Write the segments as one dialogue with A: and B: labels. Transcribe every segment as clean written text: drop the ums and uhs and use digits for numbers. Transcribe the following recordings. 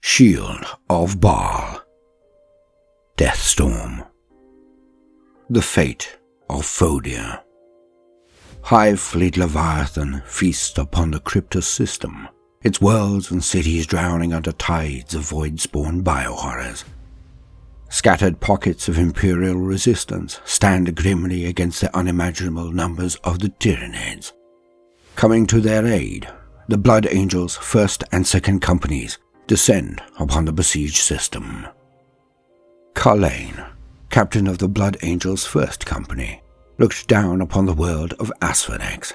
A: Shield of Baal. Deathstorm. The Fate of Fodia. Hive Fleet Leviathan feasts upon the Cryptus system, its worlds and cities drowning under tides of void-spawn biohorrors. Scattered pockets of Imperial resistance stand grimly against the unimaginable numbers of the Tyranids. Coming to their aid, the Blood Angels' 1st and 2nd companies descend upon the besieged system. Carlane, captain of the Blood Angels' 1st company, looked down upon the world of Asphodex.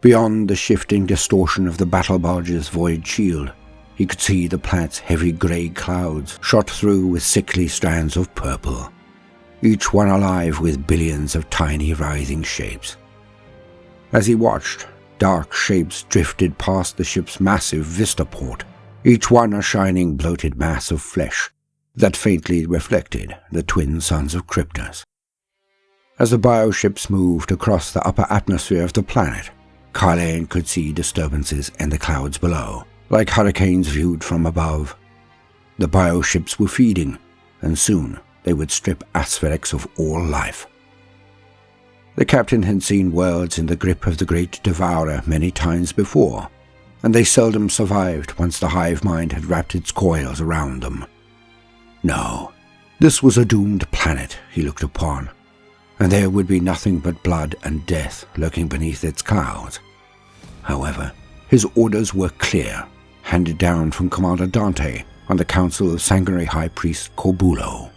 A: Beyond the shifting distortion of the battle barge's void shield, he could see the planet's heavy grey clouds shot through with sickly strands of purple, each one alive with billions of tiny writhing shapes. As he watched, dark shapes drifted past the ship's massive vistaport, each one a shining bloated mass of flesh that faintly reflected the twin suns of Cryptus. As the bioships moved across the upper atmosphere of the planet, Carlane could see disturbances in the clouds below, like hurricanes viewed from above. The bioships were feeding, and soon they would strip Asphodex of all life. The captain had seen worlds in the grip of the Great Devourer many times before, and they seldom survived once the hive mind had wrapped its coils around them. No, this was a doomed planet he looked upon, and there would be nothing but blood and death lurking beneath its clouds. However, his orders were clear, handed down from Commander Dante on the council of Sanguinary High Priest Corbulo.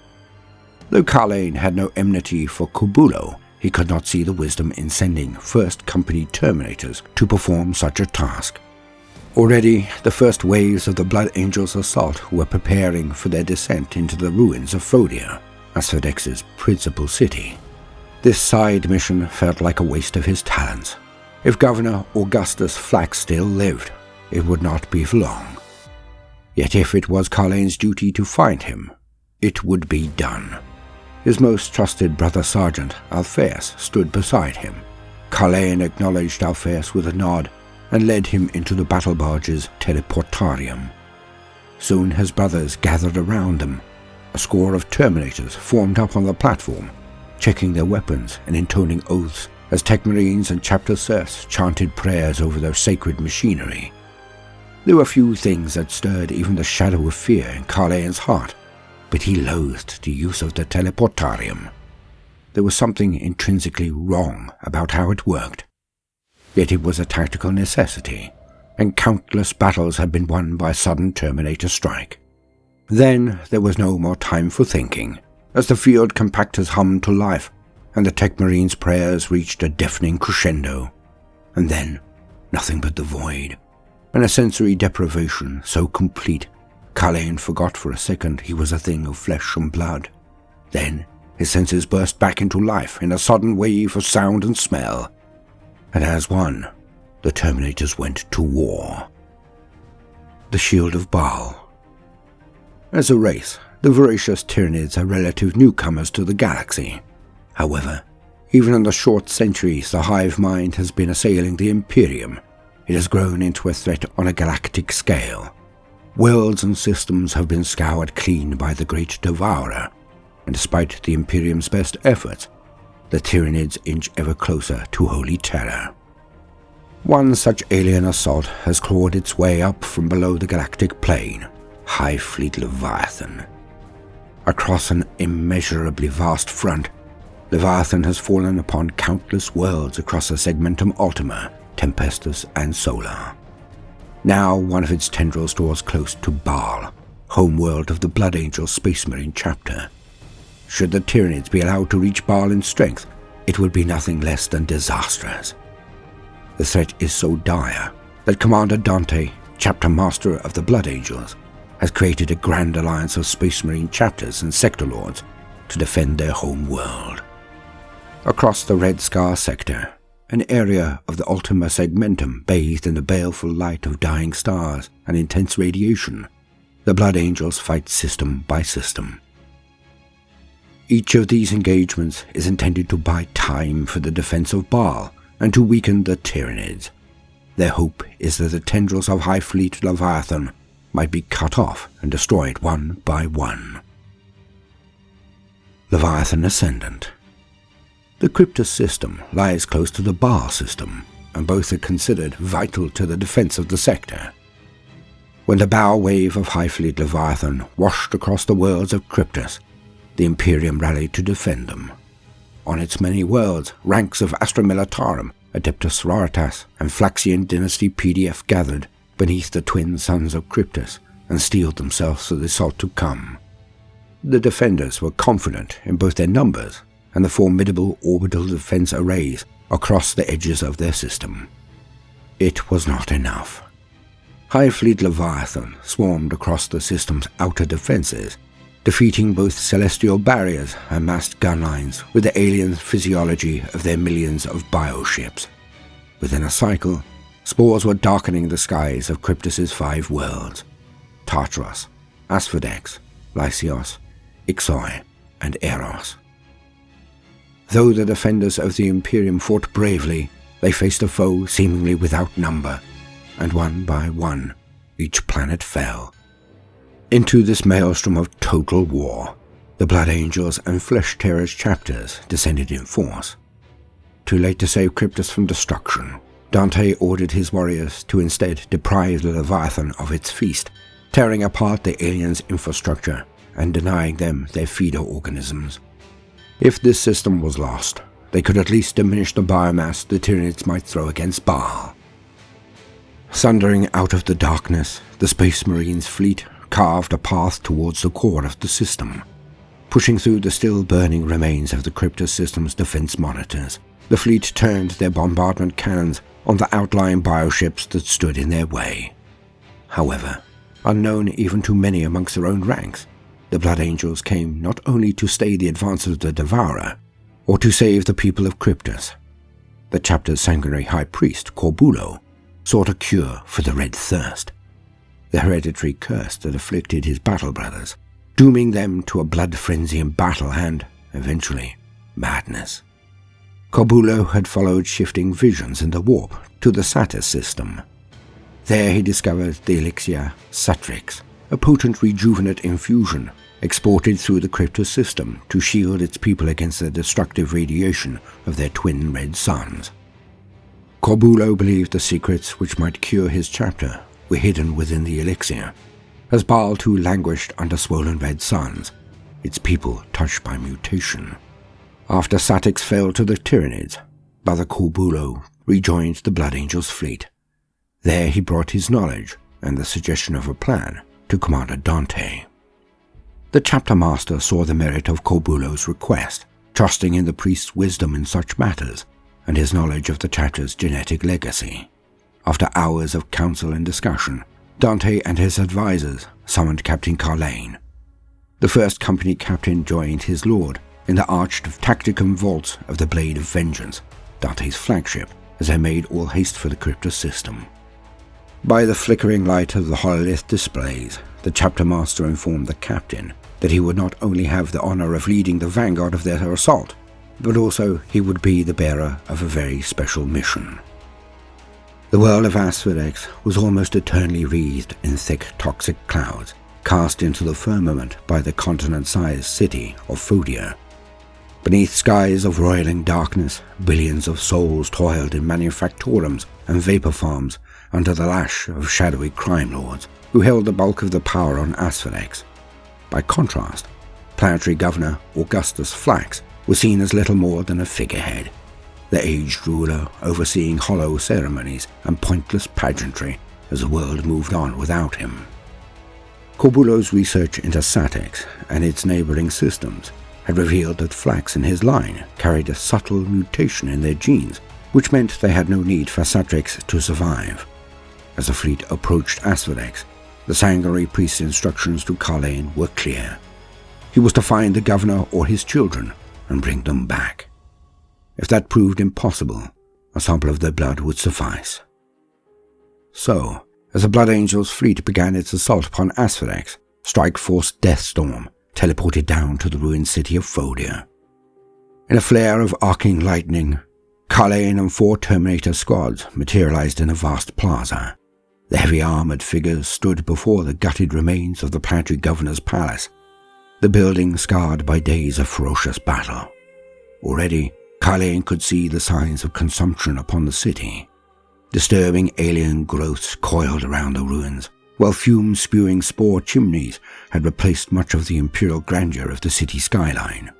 A: Though Carlane had no enmity for Corbulo, he could not see the wisdom in sending 1st Company Terminators to perform such a task. Already, the first waves of the Blood Angels' assault were preparing for their descent into the ruins of Fodia, Asphodex's principal city. This side mission felt like a waste of his talents. If Governor Augustus Flax still lived, it would not be for long. Yet if it was Carlane's duty to find him, it would be done. His most trusted brother sergeant, Alphaeus, stood beside him. Carlane acknowledged Alphaeus with a nod and led him into the battle barge's teleportarium. Soon his brothers gathered around them. A score of Terminators formed up on the platform, checking their weapons and intoning oaths as Tech Marines and Chapter Serfs chanted prayers over their sacred machinery. There were few things that stirred even the shadow of fear in Carlane's heart, but he loathed the use of the teleportarium. There was something intrinsically wrong about how it worked. Yet it was a tactical necessity, and countless battles had been won by a sudden Terminator strike. Then there was no more time for thinking, as the field compactors hummed to life, and the Tech Marines' prayers reached a deafening crescendo. And then, nothing but the void, and a sensory deprivation so complete, Carlane forgot for a second he was a thing of flesh and blood. Then, his senses burst back into life in a sudden wave of sound and smell, and as one, the Terminators went to war. The Shield of Baal. As a race, the voracious Tyranids are relative newcomers to the galaxy. However, even in the short centuries the hive mind has been assailing the Imperium, it has grown into a threat on a galactic scale. Worlds and systems have been scoured clean by the Great Devourer, and despite the Imperium's best efforts, the Tyranids inch ever closer to holy terror. One such alien assault has clawed its way up from below the galactic plane, Hive Fleet Leviathan. Across an immeasurably vast front, Leviathan has fallen upon countless worlds across the Segmentum Ultima, Tempestus, and Solar. Now one of its tendrils draws close to Baal, homeworld of the Blood Angel Space Marine chapter. Should the Tyranids be allowed to reach Baal in strength, it would be nothing less than disastrous. The threat is so dire that Commander Dante, chapter master of the Blood Angels, has created a grand alliance of Space Marine chapters and sector lords to defend their home world. Across the Red Scar sector, an area of the Ultima Segmentum bathed in the baleful light of dying stars and intense radiation, the Blood Angels fight system by system. Each of these engagements is intended to buy time for the defense of Baal and to weaken the Tyranids. Their hope is that the tendrils of Hive Fleet Leviathan might be cut off and destroyed one by one. Leviathan Ascendant. The Cryptus system lies close to the Baal system, and both are considered vital to the defense of the sector. When the bow wave of Hive Fleet Leviathan washed across the worlds of Cryptus, the Imperium rallied to defend them. On its many worlds, ranks of Astra Militarum, Adeptus Sororitas, and Flaxian Dynasty PDF gathered beneath the twin suns of Cryptus and steeled themselves for the assault to come. The defenders were confident in both their numbers and the formidable orbital defense arrays across the edges of their system. It was not enough. Hive Fleet Leviathan swarmed across the system's outer defenses, defeating both celestial barriers and massed gun lines with the alien physiology of their millions of bioships. Within a cycle, spores were darkening the skies of Cryptus's 5 worlds: Tartaros, Asphodex, Lysios, Ixoi, and Eros. Though the defenders of the Imperium fought bravely, they faced a foe seemingly without number, and one by one, each planet fell. Into this maelstrom of total war, the Blood Angels and Flesh Terrors chapters descended in force. Too late to save Cryptus from destruction, Dante ordered his warriors to instead deprive the Leviathan of its feast, tearing apart the aliens' infrastructure and denying them their feeder organisms. If this system was lost, they could at least diminish the biomass the Tyranids might throw against Baal. Thundering out of the darkness, the Space Marines' fleet carved a path towards the core of the system. Pushing through the still burning remains of the Cryptus system's defense monitors, the fleet turned their bombardment cannons on the outlying bioships that stood in their way. However, unknown even to many amongst their own ranks, the Blood Angels came not only to stay the advance of the Devourer, or to save the people of Cryptus. The chapter's sanguinary high priest, Corbulo, sought a cure for the Red Thirst, the hereditary curse that afflicted his battle brothers, dooming them to a blood frenzy in battle and, eventually, madness. Corbulo had followed shifting visions in the warp to the Satis system. There he discovered the elixir Satrix, a potent rejuvenate infusion exported through the Cryptus system to shield its people against the destructive radiation of their twin red suns. Corbulo believed the secrets which might cure his chapter were hidden within the elixir, as Baal too languished under swollen red suns, its people touched by mutation. After Satix fell to the Tyranids, Brother Corbulo rejoined the Blood Angels' fleet. There he brought his knowledge and the suggestion of a plan to Commander Dante. The chapter master saw the merit of Corbulo's request, trusting in the priest's wisdom in such matters and his knowledge of the chapter's genetic legacy. After hours of counsel and discussion, Dante and his advisors summoned Captain Carlane. The first company captain joined his lord in the arched tacticum vaults of the Blade of Vengeance, Dante's flagship, as they made all haste for the Cryptus system. By the flickering light of the hololith displays, the chapter master informed the captain that he would not only have the honor of leading the vanguard of their assault, but also he would be the bearer of a very special mission. The world of Asphodex was almost eternally wreathed in thick toxic clouds, cast into the firmament by the continent-sized city of Fodia. Beneath skies of roiling darkness, billions of souls toiled in manufactorums and vapor farms under the lash of shadowy crime lords who held the bulk of the power on Asphodex. By contrast, planetary governor Augustus Flax was seen as little more than a figurehead, the aged ruler overseeing hollow ceremonies and pointless pageantry as the world moved on without him. Corbulo's research into Satex and its neighboring systems had revealed that Flax and his line carried a subtle mutation in their genes, which meant they had no need for Satrix to survive. As the fleet approached Asphodex, the sanguinary priest's instructions to Carlane were clear. He was to find the governor or his children and bring them back. If that proved impossible, a sample of their blood would suffice. So, as the Blood Angels' fleet began its assault upon Asphodex, Strike Force Deathstorm teleported down to the ruined city of Fodia. In a flare of arcing lightning, Carlane and 4 Terminator squads materialized in a vast plaza. The heavy armoured figures stood before the gutted remains of the planetary governor's palace, the building scarred by days of ferocious battle. Already, Carlane could see the signs of consumption upon the city. Disturbing alien growths coiled around the ruins, while fume-spewing spore chimneys had replaced much of the imperial grandeur of the city skyline.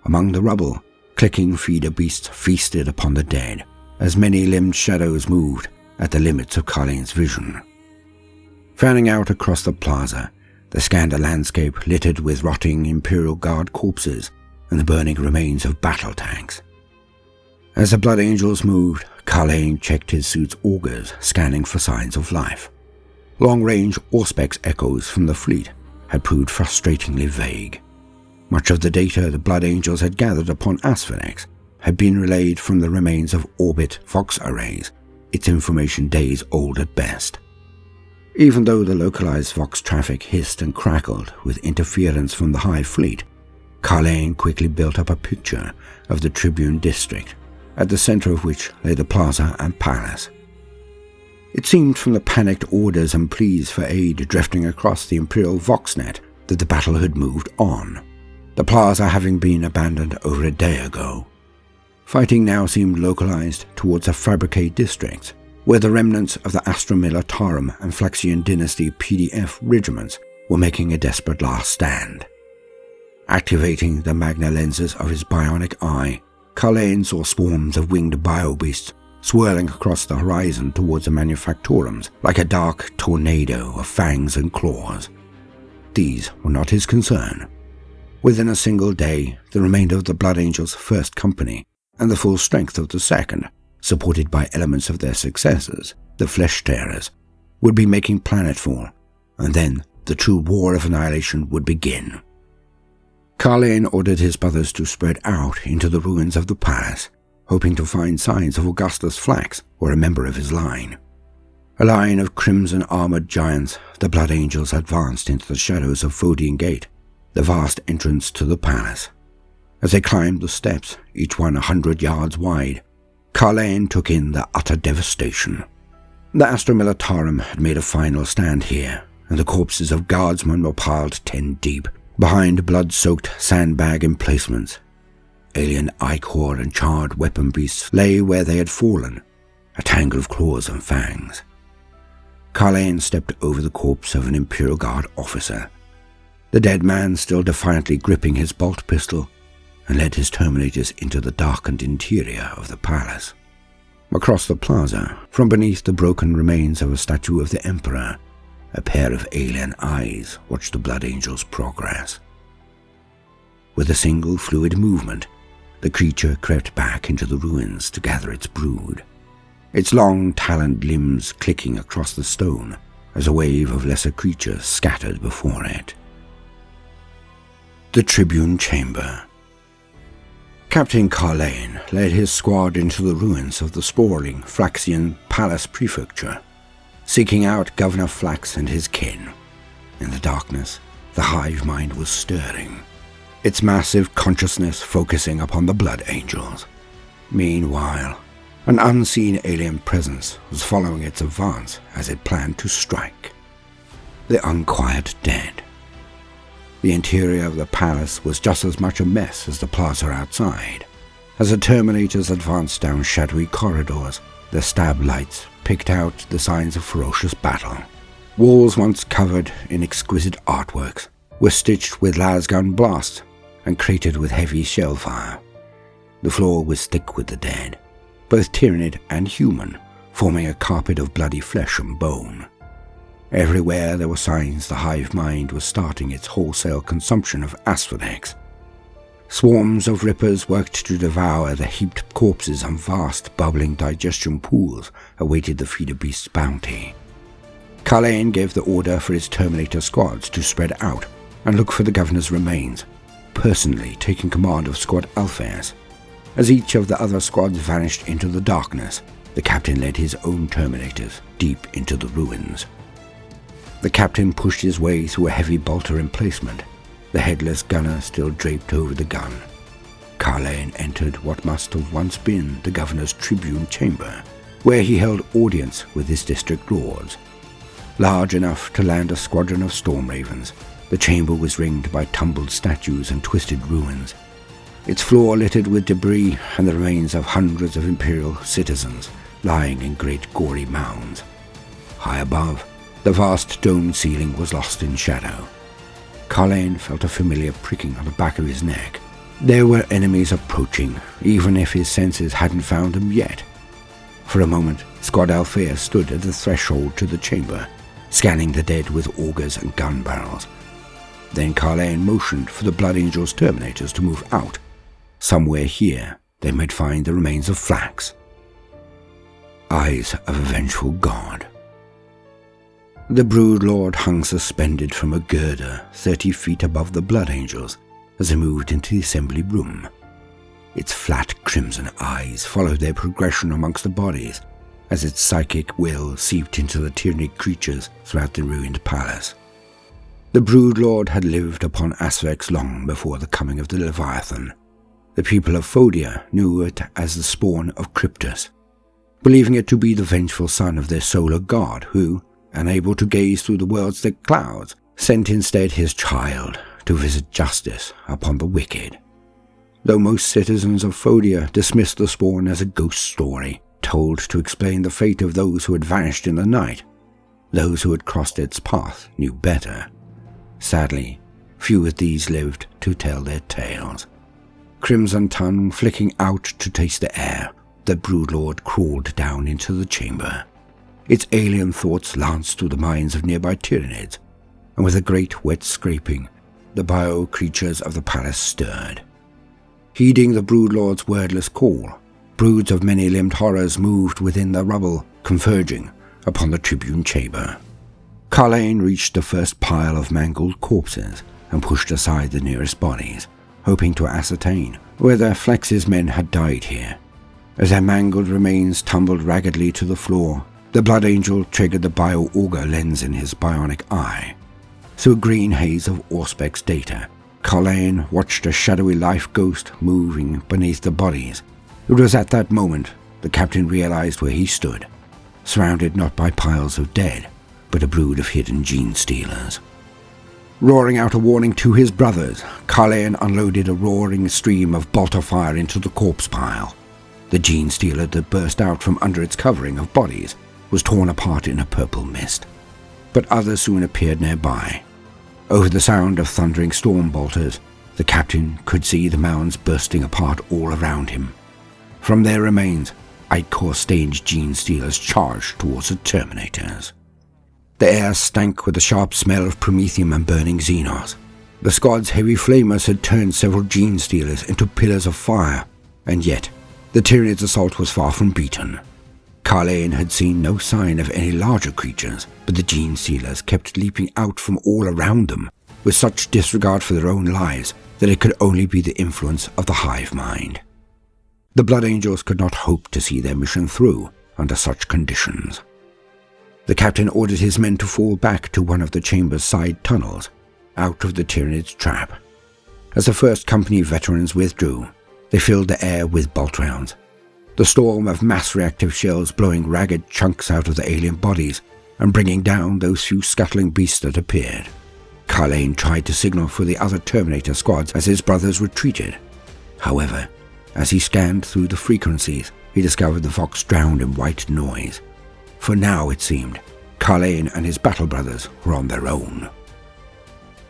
A: Among the rubble, clicking feeder beasts feasted upon the dead, as many-limbed shadows moved at the limits of Carlane's vision. Fanning out across the plaza, they scanned a landscape littered with rotting Imperial Guard corpses and the burning remains of battle tanks. As the Blood Angels moved, Carlane checked his suit's augers, scanning for signs of life. Long-range Auspex echoes from the fleet had proved frustratingly vague. Much of the data the Blood Angels had gathered upon Asphodex had been relayed from the remains of orbit Vox arrays, its information days old at best. Even though the localized Vox traffic hissed and crackled with interference from the Hive Fleet, Carlane quickly built up a picture of the Tribune district, at the center of which lay the plaza and palace. It seemed from the panicked orders and pleas for aid drifting across the Imperial Voxnet that the battle had moved on, the plaza having been abandoned over a day ago. Fighting now seemed localized towards the Fabricate districts, where the remnants of the Astra Militarum and Flaxian Dynasty PDF regiments were making a desperate last stand. Activating the magna lenses of his bionic eye, Carlane saw swarms of winged biobeasts swirling across the horizon towards the manufactorums like a dark tornado of fangs and claws. These were not his concern. Within a single day, the remainder of the Blood Angels' first company and the full strength of the second, supported by elements of their successors, the Flesh Tearers, would be making planetfall, and then the true war of annihilation would begin. Carlane ordered his brothers to spread out into the ruins of the palace, hoping to find signs of Augustus Flax or a member of his line. A line of crimson-armored giants, the Blood Angels advanced into the shadows of Fodian Gate, the vast entrance to the palace. As they climbed the steps, each one 100 yards wide, Carlane took in the utter devastation. The Astra Militarum had made a final stand here, and the corpses of guardsmen were piled 10 deep, behind blood-soaked sandbag emplacements. Alien ichor and charred weapon beasts lay where they had fallen, a tangle of claws and fangs. Carlane stepped over the corpse of an Imperial Guard officer, the dead man still defiantly gripping his bolt pistol, and led his Terminators into the darkened interior of the palace. Across the plaza, from beneath the broken remains of a statue of the Emperor, a pair of alien eyes watched the Blood Angels' progress. With a single fluid movement, the creature crept back into the ruins to gather its brood, its long taloned limbs clicking across the stone as a wave of lesser creatures scattered before it. The Tribune Chamber. Captain Carlane led his squad into the ruins of the sprawling Flaxian Palace Prefecture, seeking out Governor Flax and his kin. In the darkness, the hive mind was stirring, its massive consciousness focusing upon the Blood Angels. Meanwhile, an unseen alien presence was following its advance as it planned to strike. The unquiet dead. The interior of the palace was just as much a mess as the plaza outside. As the Terminators advanced down shadowy corridors, their stab lights picked out the signs of ferocious battle. Walls once covered in exquisite artworks were stitched with lasgun blasts and cratered with heavy shell fire. The floor was thick with the dead, both Tyranid and human, forming a carpet of bloody flesh and bone. Everywhere there were signs the hive mind was starting its wholesale consumption of Asphodex. Swarms of rippers worked to devour the heaped corpses, and vast bubbling digestion pools awaited the feeder beast's bounty. Carlane gave the order for his Terminator squads to spread out and look for the governor's remains, personally taking command of Squad Alphaeus. As each of the other squads vanished into the darkness, the captain led his own Terminators deep into the ruins. The captain pushed his way through a heavy bolter emplacement, the headless gunner still draped over the gun. Carlane entered what must have once been the governor's tribune chamber, where he held audience with his district lords, Large enough to land a squadron of storm ravens, the chamber was ringed by tumbled statues and twisted ruins, its floor littered with debris and the remains of hundreds of imperial citizens lying in great gory mounds. High above, the vast domed ceiling was lost in shadow. Carlane felt a familiar pricking on the back of his neck. There were enemies approaching, even if his senses hadn't found them yet. For a moment, Squad Althea stood at the threshold to the chamber, scanning the dead with augers and gun barrels. Then Carlane motioned for the Blood Angel's Terminators to move out. Somewhere here, they might find the remains of Flax. Eyes of a vengeful god. The Broodlord hung suspended from a girder 30 feet above the Blood Angels as they moved into the assembly room. Its flat crimson eyes followed their progression amongst the bodies as its psychic will seeped into the tyrannic creatures throughout the ruined palace. The Broodlord had lived upon Asphex long before the coming of the Leviathan. The people of Fodia knew it as the spawn of Kryptos, believing it to be the vengeful son of their solar god who, unable to gaze through the world's thick clouds, sent instead his child to visit justice upon the wicked. Though most citizens of Fodia dismissed the spawn as a ghost story, told to explain the fate of those who had vanished in the night, those who had crossed its path knew better. Sadly, few of these lived to tell their tales. Crimson tongue flicking out to taste the air, the Broodlord crawled down into the chamber. Its alien thoughts lanced through the minds of nearby Tyranids, and with a great wet scraping, the bio-creatures of the palace stirred. Heeding the Broodlord's wordless call, broods of many-limbed horrors moved within the rubble, converging upon the tribune chamber. Carlane reached the first pile of mangled corpses and pushed aside the nearest bodies, hoping to ascertain whether Flex's men had died here. As their mangled remains tumbled raggedly to the floor, the Blood Angel triggered the bio-auger lens in his bionic eye. Through a green haze of Auspex data, Carlane watched a shadowy life ghost moving beneath the bodies. It was at that moment the captain realized where he stood, surrounded not by piles of dead, but a brood of hidden gene stealers. Roaring out a warning to his brothers, Carlane unloaded a roaring stream of bolter fire into the corpse pile. The gene stealer that burst out from under its covering of bodies was torn apart in a purple mist, but others soon appeared nearby. Over the sound of thundering storm bolters, the captain could see the mounds bursting apart all around him. From their remains, ichor-stained gene stealers charged towards the Terminators. The air stank with the sharp smell of promethium and burning xenos. The squad's heavy flamers had turned several gene stealers into pillars of fire, and yet the Tyranid's assault was far from beaten. Carlane had seen no sign of any larger creatures, but the gene stealers kept leaping out from all around them, with such disregard for their own lives that it could only be the influence of the hive mind. The Blood Angels could not hope to see their mission through under such conditions. The captain ordered his men to fall back to one of the chamber's side tunnels, out of the Tyranid's trap. As the first company veterans withdrew, they filled the air with bolt rounds, the storm of mass reactive shells blowing ragged chunks out of the alien bodies and bringing down those few scuttling beasts that appeared. Carlane tried to signal for the other Terminator squads as his brothers retreated. However, as he scanned through the frequencies, he discovered the Vox drowned in white noise. For now, it seemed, Carlane and his battle brothers were on their own.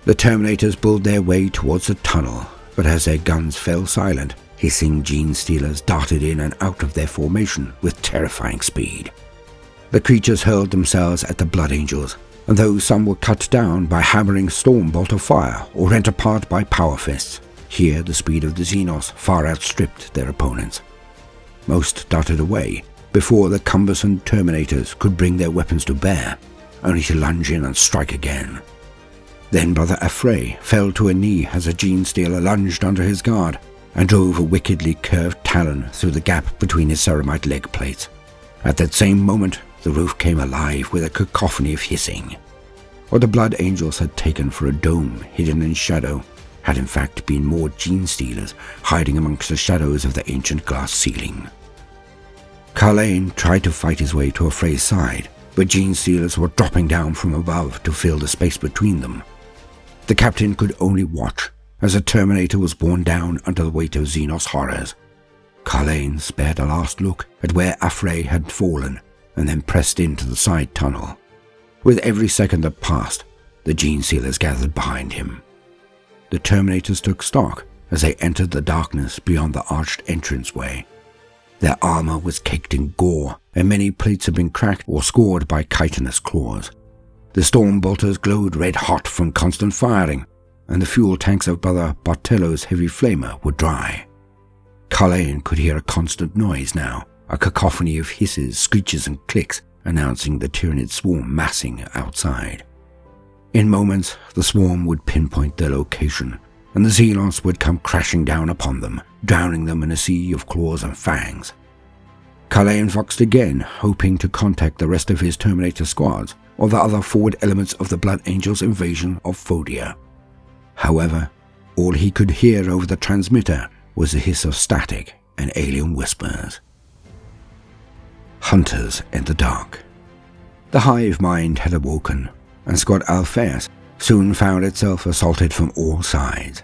A: The Terminators bulled their way towards the tunnel, but as their guns fell silent, hissing gene stealers darted in and out of their formation with terrifying speed. The creatures hurled themselves at the Blood Angels, and though some were cut down by hammering storm bolt of fire or rent apart by power fists, here the speed of the Xenos far outstripped their opponents. Most darted away before the cumbersome Terminators could bring their weapons to bear, only to lunge in and strike again. Then Brother Affray fell to a knee as a gene stealer lunged under his guard and drove a wickedly curved talon through the gap between his ceramite leg plates. At that same moment, the roof came alive with a cacophony of hissing. What the Blood Angels had taken for a dome hidden in shadow had in fact been more gene stealers hiding amongst the shadows of the ancient glass ceiling. Carlane tried to fight his way to Affray's side, but Genestealers were dropping down from above to fill the space between them. The captain could only watch as a Terminator was borne down under the weight of Xenos horrors. Carlane spared a last look at where Afrey had fallen and then pressed into the side tunnel. With every second that passed, the Genestealers gathered behind him. The Terminators took stock as they entered the darkness beyond the arched entranceway. Their armor was caked in gore, and many plates had been cracked or scored by chitinous claws. The storm bolters glowed red-hot from constant firing, and the fuel tanks of Brother Bartello's heavy flamer were dry. Carlane could hear a constant noise now, a cacophony of hisses, screeches and clicks announcing the Tyranid swarm massing outside. In moments, the swarm would pinpoint their location, and the Xenos would come crashing down upon them, drowning them in a sea of claws and fangs. Carlane voxed again, hoping to contact the rest of his Terminator squads or the other forward elements of the Blood Angels' invasion of Fodia. However, all he could hear over the transmitter was the hiss of static and alien whispers. Hunters in the dark. The hive mind had awoken, and Squad Alphaeus soon found itself assaulted from all sides.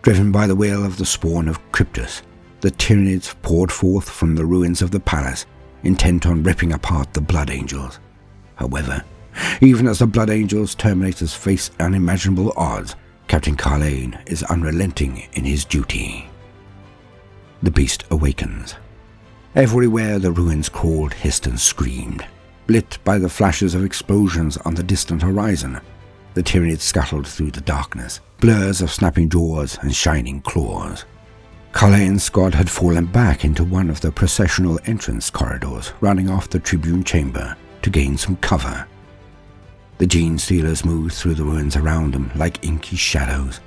A: Driven by the will of the spawn of Cryptus, the Tyranids poured forth from the ruins of the palace, intent on ripping apart the Blood Angels. However, even as the Blood Angels' Terminators face unimaginable odds, Captain Carlane is unrelenting in his duty. The beast awakens. Everywhere the ruins crawled, hissed and screamed. Lit by the flashes of explosions on the distant horizon, the Tyranids scuttled through the darkness, blurs of snapping jaws and shining claws. Carlane's squad had fallen back into one of the processional entrance corridors running off the tribune chamber to gain some cover. The Genestealers moved through the ruins around them like inky shadows,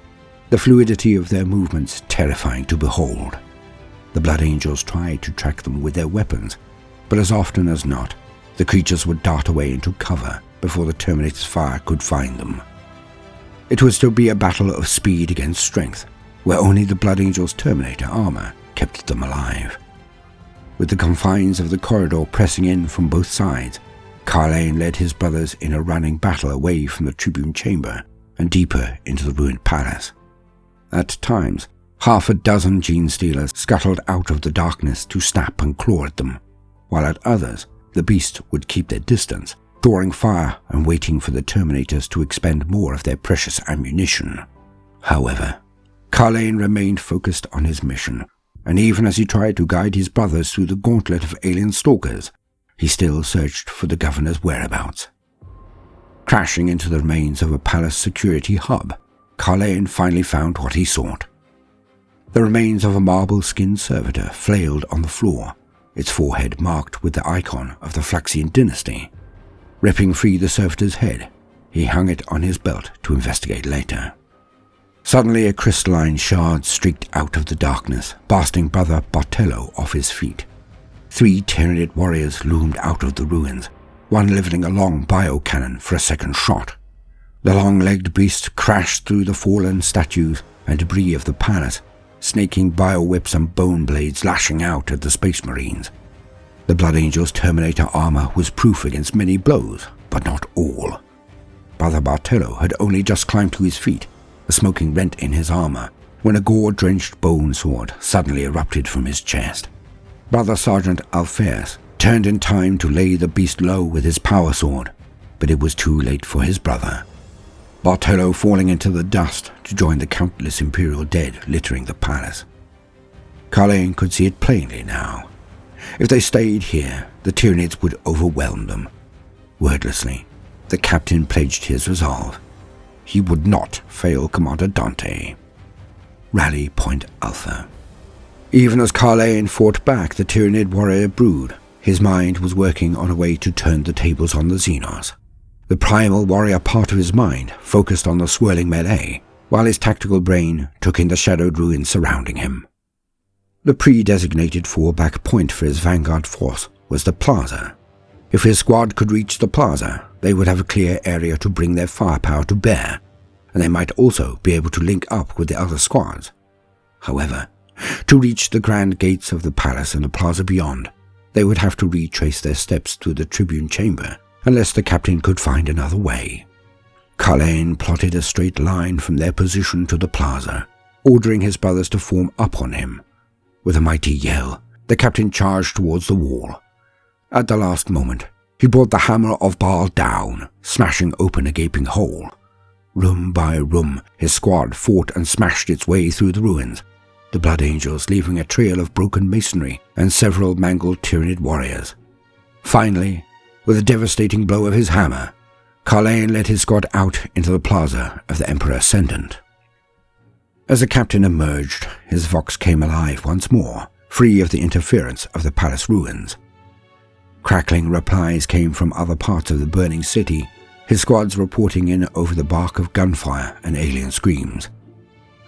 A: the fluidity of their movements terrifying to behold. The Blood Angels tried to track them with their weapons, but as often as not, the creatures would dart away into cover before the Terminator's fire could find them. It was to be a battle of speed against strength, where only the Blood Angels' Terminator armor kept them alive. With the confines of the corridor pressing in from both sides, Carlane led his brothers in a running battle away from the tribune chamber and deeper into the ruined palace. At times, half a dozen Genestealers scuttled out of the darkness to snap and claw at them, while at others, the beast would keep their distance, drawing fire and waiting for the Terminators to expend more of their precious ammunition. However, Carlane remained focused on his mission, and even as he tried to guide his brothers through the gauntlet of alien stalkers, he still searched for the governor's whereabouts. Crashing into the remains of a palace security hub, Carlane finally found what he sought. The remains of a marble-skinned servitor flailed on the floor, its forehead marked with the icon of the Flaxian dynasty. Ripping free the servitor's head, he hung it on his belt to investigate later. Suddenly a crystalline shard streaked out of the darkness, blasting Brother Bartello off his feet. 3 Tyranid warriors loomed out of the ruins, one leveling a long bio-cannon for a second shot. The long-legged beast crashed through the fallen statues and debris of the palace, snaking bio-whips and bone blades lashing out at the Space Marines. The Blood Angels' Terminator armor was proof against many blows, but not all. Brother Bartello had only just climbed to his feet, a smoking rent in his armor, when a gore-drenched bone sword suddenly erupted from his chest. Brother Sergeant Alphaeus turned in time to lay the beast low with his power sword, but it was too late for his brother. Bartello falling into the dust to join the countless Imperial dead littering the palace. Carlane could see it plainly now. If they stayed here, the Tyranids would overwhelm them. Wordlessly, the captain pledged his resolve. He would not fail Commander Dante. Rally Point Alpha. Even as Carlane fought back the Tyranid warrior brood, his mind was working on a way to turn the tables on the Xenos. The primal warrior part of his mind focused on the swirling melee, while his tactical brain took in the shadowed ruins surrounding him. The pre-designated fallback point for his vanguard force was the plaza. If his squad could reach the plaza, they would have a clear area to bring their firepower to bear, and they might also be able to link up with the other squads. However, to reach the grand gates of the palace and the plaza beyond, they would have to retrace their steps through the tribune chamber unless the captain could find another way. Carlane plotted a straight line from their position to the plaza, ordering his brothers to form up on him. With a mighty yell, the captain charged towards the wall. At the last moment, he brought the hammer of Baal down, smashing open a gaping hole. Room by room, his squad fought and smashed its way through the ruins, the Blood Angels leaving a trail of broken masonry and several mangled Tyranid warriors. Finally, with a devastating blow of his hammer, Carlane led his squad out into the plaza of the Emperor Ascendant. As the captain emerged, his Vox came alive once more, free of the interference of the palace ruins. Crackling replies came from other parts of the burning city, his squads reporting in over the bark of gunfire and alien screams.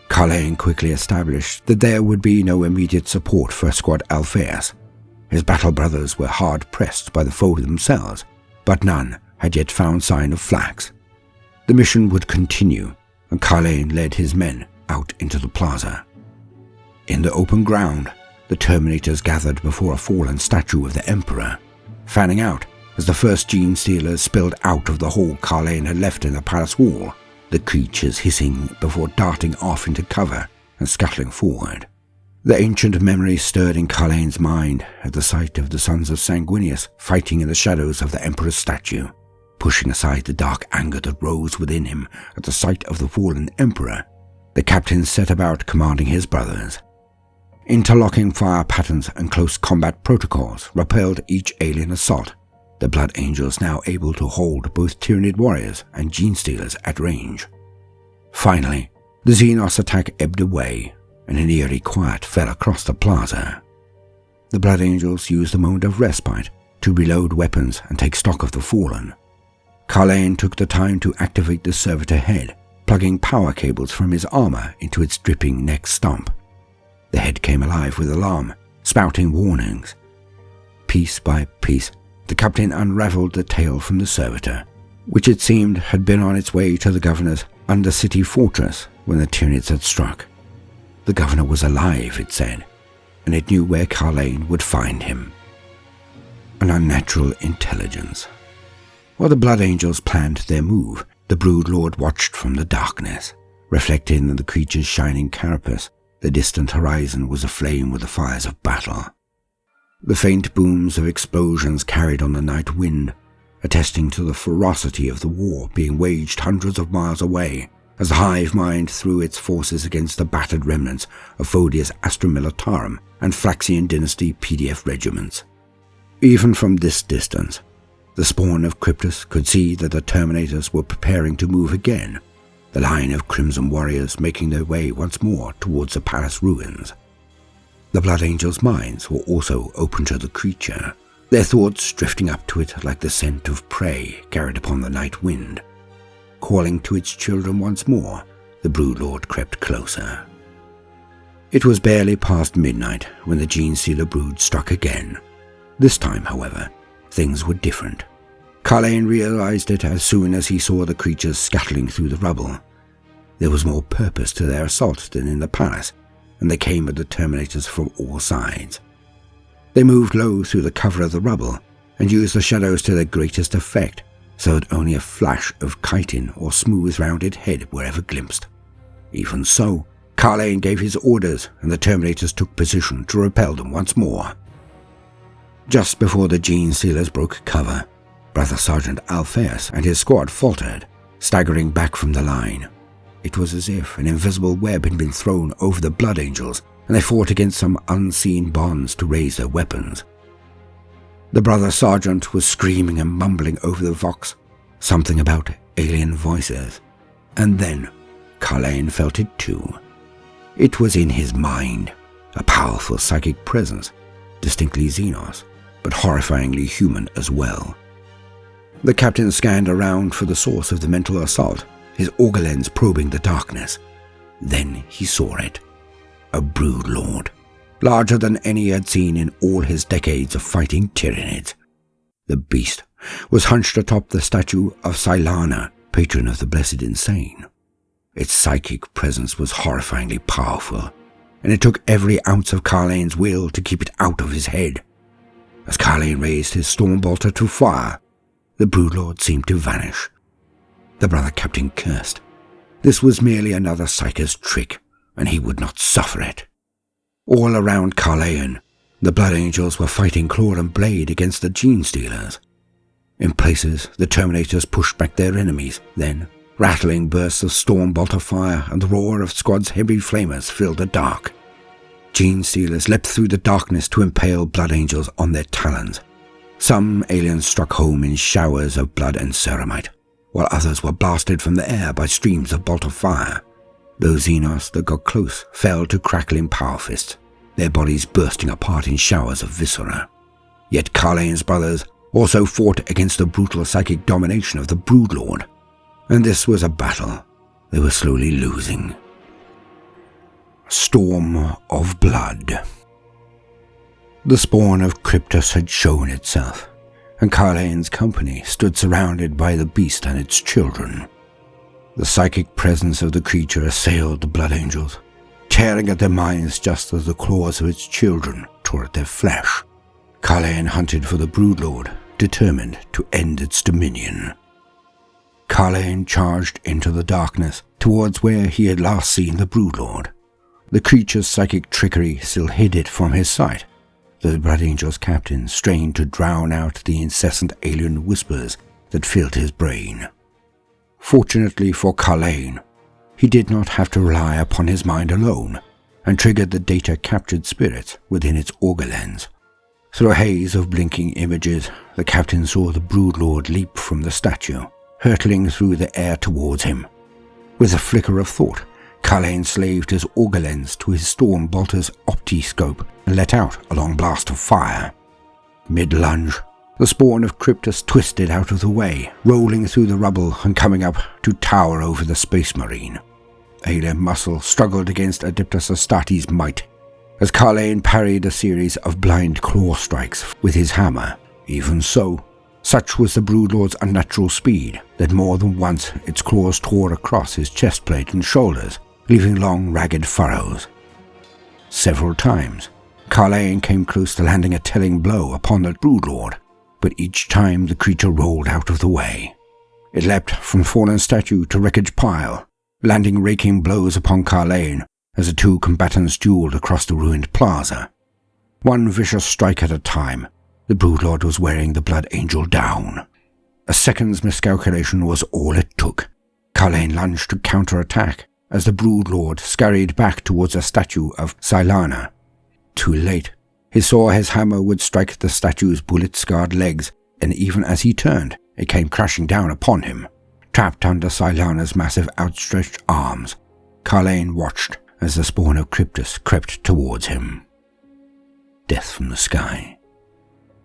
A: Carlane quickly established that there would be no immediate support for Squad Alphaeus. His battle brothers were hard pressed by the foe themselves, but none had yet found sign of Flax. The mission would continue, and Carlane led his men out into the plaza. In the open ground, the Terminators gathered before a fallen statue of the Emperor, fanning out as the first Gene Stealers spilled out of the hole Carlane had left in the palace wall, the creatures hissing before darting off into cover and scuttling forward. The ancient memory stirred in Carlane's mind at the sight of the sons of Sanguinius fighting in the shadows of the Emperor's statue. Pushing aside the dark anger that rose within him at the sight of the fallen Emperor, the captain set about commanding his brothers. Interlocking fire patterns and close combat protocols repelled each alien assault, the Blood Angels now able to hold both Tyranid warriors and Gene Stealers at range. Finally, the Xenos attack ebbed away, and an eerie quiet fell across the plaza. The Blood Angels used a moment of respite to reload weapons and take stock of the fallen. Carlane took the time to activate the servitor head, plugging power cables from his armor into its dripping neck stump. The head came alive with alarm, spouting warnings. Piece by piece, the captain unraveled the tale from the servitor, which it seemed had been on its way to the governor's undercity fortress when the Tyranids had struck. The governor was alive, it said, and it knew where Carlane would find him. An unnatural intelligence. While the Blood Angels planned their move, the Broodlord watched from the darkness. Reflected in the creature's shining carapace, the distant horizon was aflame with the fires of battle. The faint booms of explosions carried on the night wind, attesting to the ferocity of the war being waged hundreds of miles away, as the hive mind threw its forces against the battered remnants of Fodia's Astra Militarum and Flaxian Dynasty PDF regiments. Even from this distance, the spawn of Cryptus could see that the Terminators were preparing to move again, the line of Crimson warriors making their way once more towards the palace ruins. The Blood Angels' minds were also open to the creature, their thoughts drifting up to it like the scent of prey carried upon the night wind. Calling to its children once more, the Broodlord crept closer. It was barely past midnight when the Gene Stealer brood struck again. This time, however, things were different. Carlane realized it as soon as he saw the creatures scuttling through the rubble. There was more purpose to their assault than in the palace, and they came at the Terminators from all sides. They moved low through the cover of the rubble and used the shadows to their greatest effect, so that only a flash of chitin or smooth-rounded head were ever glimpsed. Even so, Carlane gave his orders, and the Terminators took position to repel them once more. Just before the Gene Stealers broke cover, Brother Sergeant Alphaeus and his squad faltered, staggering back from the line. It was as if an invisible web had been thrown over the Blood Angels, and they fought against some unseen bonds to raise their weapons. The Brother Sergeant was screaming and mumbling over the Vox, something about alien voices. And then Carlane felt it too. It was in his mind, a powerful psychic presence, distinctly Xenos, but horrifyingly human as well. The captain scanned around for the source of the mental assault, his auger lens probing the darkness. Then he saw it. A Broodlord, larger than any he had seen in all his decades of fighting Tyranids. The beast was hunched atop the statue of Silana, patron of the Blessed Insane. Its psychic presence was horrifyingly powerful, and it took every ounce of Carlane's will to keep it out of his head. As Carlane raised his storm bolter to fire, the broodlord seemed to vanish. The brother captain cursed. This was merely another psyker's trick, and he would not suffer it. All around Carleon, the Blood Angels were fighting claw and blade against the Gene Stealers. In places, the Terminators pushed back their enemies. Then, rattling bursts of storm bolt of fire and the roar of squads' heavy flamers filled the dark. Gene Stealers leapt through the darkness to impale Blood Angels on their talons. Some aliens struck home in showers of blood and ceramite, while others were blasted from the air by streams of bolt of fire. Those Xenos that got close fell to crackling power fists, their bodies bursting apart in showers of viscera. Yet Carleon's brothers also fought against the brutal psychic domination of the Broodlord, and this was a battle they were slowly losing. Storm of Blood. The spawn of Kryptos had shown itself, and Carleon's company stood surrounded by the beast and its children. The psychic presence of the creature assailed the Blood Angels, tearing at their minds just as the claws of its children tore at their flesh. Carleon hunted for the Broodlord, determined to end its dominion. Carleon charged into the darkness, towards where he had last seen the Broodlord. The creature's psychic trickery still hid it from his sight. The Blood Angel's captain strained to drown out the incessant alien whispers that filled his brain. Fortunately for Carleon, he did not have to rely upon his mind alone, and triggered the data-captured spirits within its auger lens. Through a haze of blinking images, the captain saw the Broodlord leap from the statue, hurtling through the air towards him. With a flicker of thought, Carleon slaved his auger lens to his Storm Bolter's opti-scope and let out a long blast of fire. Mid-lunge, the spawn of Kryptos twisted out of the way, rolling through the rubble and coming up to tower over the Space Marine. Alien muscle struggled against Adeptus Astartes' might, as Carleon parried a series of blind claw strikes with his hammer. Even so, such was the Broodlord's unnatural speed that more than once its claws tore across his chest plate and shoulders, leaving long, ragged furrows. Several times, Carleon came close to landing a telling blow upon the Broodlord, but each time the creature rolled out of the way. It leapt from fallen statue to wreckage pile, landing raking blows upon Carleon as the two combatants dueled across the ruined plaza. One vicious strike at a time, the Broodlord was wearing the Blood Angel down. A second's miscalculation was all it took. Carleon lunged to counterattack as the Broodlord scurried back towards a statue of Silana. Too late. He saw his hammer would strike the statue's bullet-scarred legs, and even as he turned, it came crashing down upon him. Trapped under Silana's massive outstretched arms, Carleon watched as the spawn of Kryptos crept towards him. Death from the sky.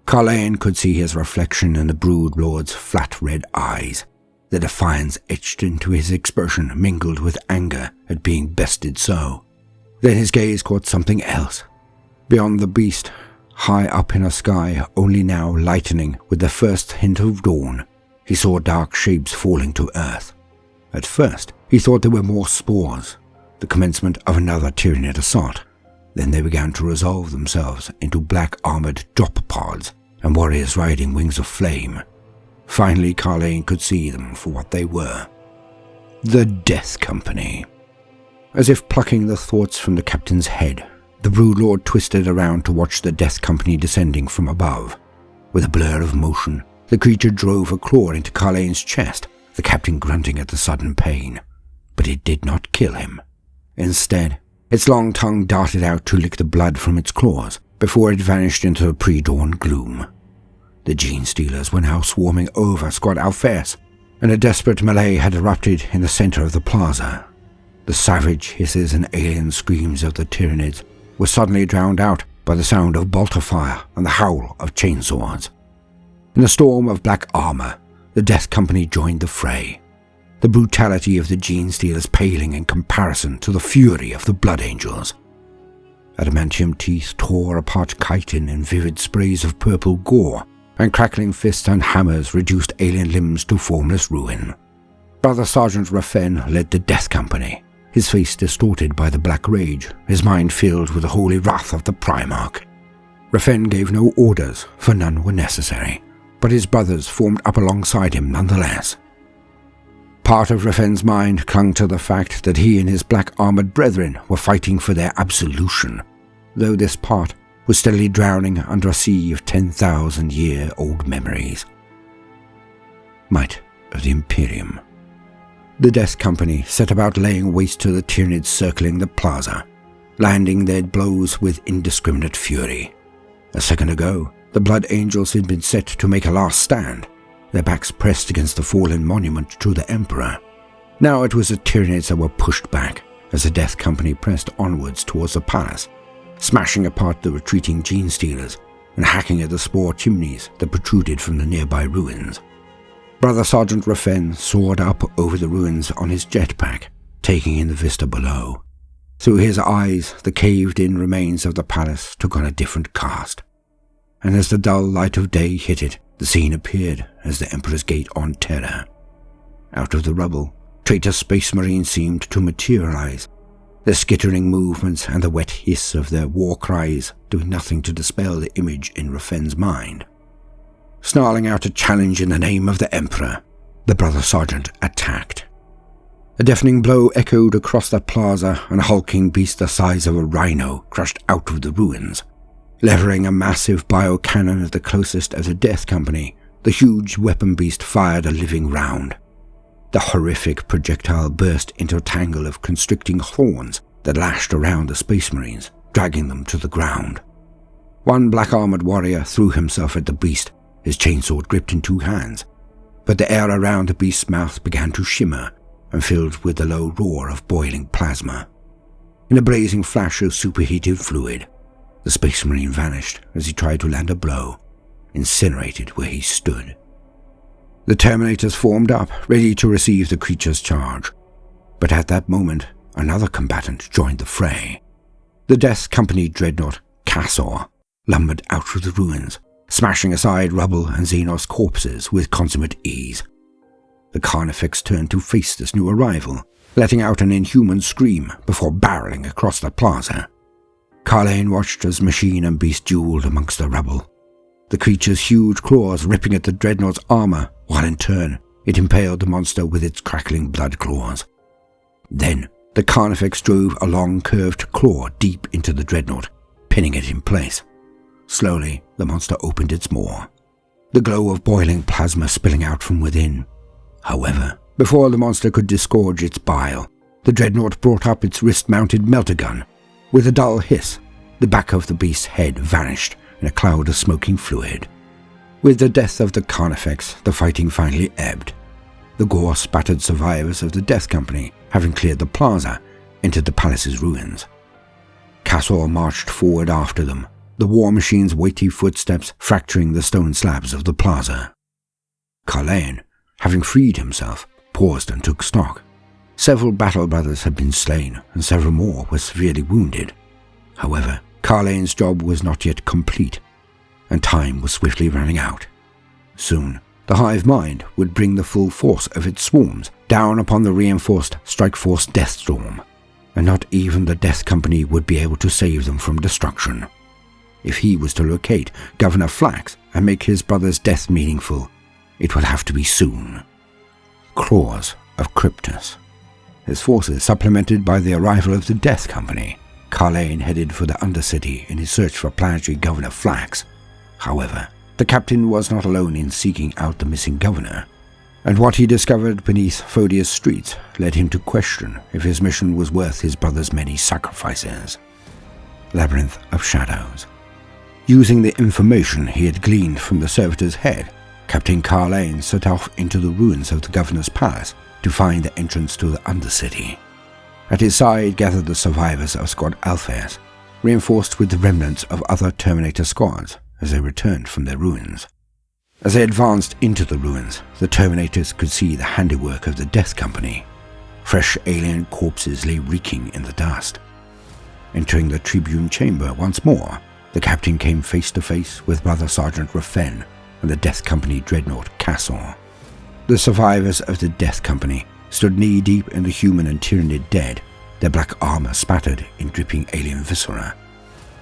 A: Carleon could see his reflection in the Broodlord's flat red eyes. The defiance etched into his expression mingled with anger at being bested so. Then his gaze caught something else. Beyond the beast, high up in a sky only now lightening with the first hint of dawn, he saw dark shapes falling to earth. At first, he thought they were more spores, the commencement of another Tyranid assault. Then they began to resolve themselves into black-armored drop pods and warriors riding wings of flame. Finally, Carleon could see them for what they were. The Death Company. As if plucking the thoughts from the captain's head, the Broodlord twisted around to watch the Death Company descending from above. With a blur of motion, the creature drove a claw into Carleon's chest, the captain grunting at the sudden pain. But it did not kill him. Instead, its long tongue darted out to lick the blood from its claws before it vanished into the pre-dawn gloom. The Gene Stealers were now swarming over Squad Alphes, and a desperate melee had erupted in the center of the plaza. The savage hisses and alien screams of the Tyranids were suddenly drowned out by the sound of bolter fire and the howl of chainswords. In a storm of black armor, the Death Company joined the fray, the brutality of the Gene Stealers paling in comparison to the fury of the Blood Angels. Adamantium teeth tore apart chitin in vivid sprays of purple gore, and crackling fists and hammers reduced alien limbs to formless ruin. Brother Sergeant Rafen led the Death Company, his face distorted by the black rage, his mind filled with the holy wrath of the Primarch. Rafen gave no orders, for none were necessary. but his brothers formed up alongside him nonetheless. Part of Rafen's mind clung to the fact that he and his black-armored brethren were fighting for their absolution, though this part was steadily drowning under a sea of 10,000-year-old memories. Might of the Imperium. The Death Company set about laying waste to the Tyranids circling the plaza, landing their blows with indiscriminate fury. A second ago, the Blood Angels had been set to make a last stand, their backs pressed against the fallen monument to the Emperor. Now it was the Tyranids that were pushed back as the Death Company pressed onwards towards the palace, smashing apart the retreating Genestealers and hacking at the spore chimneys that protruded from the nearby ruins. Brother Sergeant Rafen soared up over the ruins on his jetpack, taking in the vista below. Through his eyes, the caved-in remains of the palace took on a different cast, and as the dull light of day hit it, the scene appeared as the Emperor's Gate on Terra. Out of the rubble, traitor space marines seemed to materialize, their skittering movements and the wet hiss of their war cries doing nothing to dispel the image in Rafen's mind. Snarling out a challenge in the name of the Emperor, the Brother Sergeant attacked. A deafening blow echoed across the plaza, and a hulking beast the size of a rhino crushed out of the ruins. Levering a massive biocannon at the closest of the Death Company, the huge weapon beast fired a living round. The horrific projectile burst into a tangle of constricting thorns that lashed around the Space Marines, dragging them to the ground. One black-armored warrior threw himself at the beast, his chainsword gripped in two hands, but the air around the beast's mouth began to shimmer and filled with the low roar of boiling plasma. In a blazing flash of superheated fluid, the Space Marine vanished as he tried to land a blow, incinerated where he stood. The Terminators formed up, ready to receive the creature's charge, but at that moment, another combatant joined the fray. The Death Company dreadnought, Cassor, lumbered out of the ruins, smashing aside rubble and Xenos corpses with consummate ease. The Carnifex turned to face this new arrival, letting out an inhuman scream before barreling across the plaza. Carlane watched as machine and beast dueled amongst the rubble, the creature's huge claws ripping at the dreadnought's armor, while in turn it impaled the monster with its crackling blood claws. Then the Carnifex drove a long curved claw deep into the dreadnought, pinning it in place. Slowly, the monster opened its maw, the glow of boiling plasma spilling out from within. However, before the monster could disgorge its bile, the dreadnought brought up its wrist-mounted melter gun. With a dull hiss, the back of the beast's head vanished in a cloud of smoking fluid. With the death of the Carnifex, the fighting finally ebbed. The gore-spattered survivors of the Death Company, having cleared the plaza, entered the palace's ruins. Cassor marched forward after them, the war machine's weighty footsteps fracturing the stone slabs of the plaza. Carlane, having freed himself, paused and took stock. Several battle brothers had been slain, and several more were severely wounded. However, Carlane's job was not yet complete, and time was swiftly running out. Soon, the Hive Mind would bring the full force of its swarms down upon the reinforced Strike Force Deathstorm, and not even the Death Company would be able to save them from destruction. If he was to locate Governor Flax and make his brother's death meaningful, it would have to be soon. Claws of Kryptos. His forces supplemented by the arrival of the Death Company, Carlane headed for the Undercity in his search for planetary Governor Flax. However, the captain was not alone in seeking out the missing governor, and what he discovered beneath Fodia's streets led him to question if his mission was worth his brother's many sacrifices. Labyrinth of Shadows. Using the information he had gleaned from the servitor's head, Captain Carlane set off into the ruins of the governor's palace to find the entrance to the Undercity. At his side gathered the survivors of Squad Alphaeus, reinforced with the remnants of other Terminator squads as they returned from their ruins. As they advanced into the ruins, the Terminators could see the handiwork of the Death Company. Fresh alien corpses lay reeking in the dust. Entering the Tribune Chamber once more, the captain came face to face with Brother Sergeant Rafen and the Death Company dreadnought Cassor. The survivors of the Death Company stood knee-deep in the human and Tyranid dead, their black armor spattered in dripping alien viscera.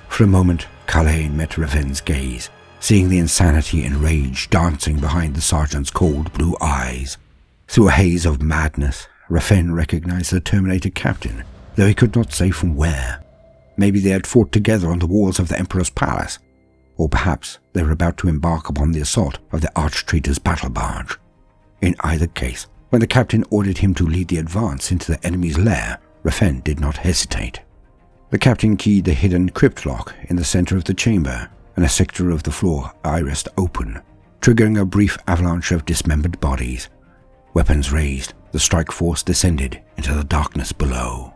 A: For a moment, Carlane met Rafen's gaze, seeing the insanity and rage dancing behind the sergeant's cold blue eyes. Through a haze of madness, Rafen recognized the Terminator captain, though he could not say from where. Maybe they had fought together on the walls of the Emperor's palace, or perhaps they were about to embark upon the assault of the arch-traitor's battle barge. In either case, when the captain ordered him to lead the advance into the enemy's lair, Rafen did not hesitate. The captain keyed the hidden crypt lock in the center of the chamber, and a sector of the floor irised open, triggering a brief avalanche of dismembered bodies. Weapons raised, the strike force descended into the darkness below.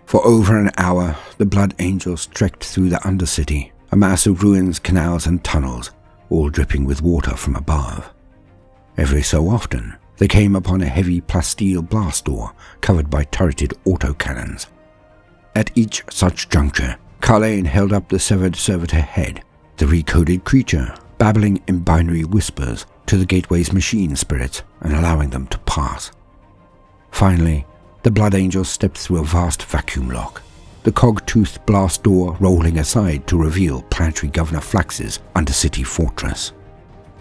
A: For over an hour, the Blood Angels trekked through the Undercity, a mass of ruins, canals and tunnels, all dripping with water from above. Every so often, they came upon a heavy plasteel blast door covered by turreted autocannons. At each such juncture, Carlane held up the severed servitor head, the recoded creature, babbling in binary whispers to the gateway's machine spirits and allowing them to pass. Finally, the Blood Angels stepped through a vast vacuum lock, the cog-toothed blast door rolling aside to reveal Planetary Governor Flax's Undercity fortress.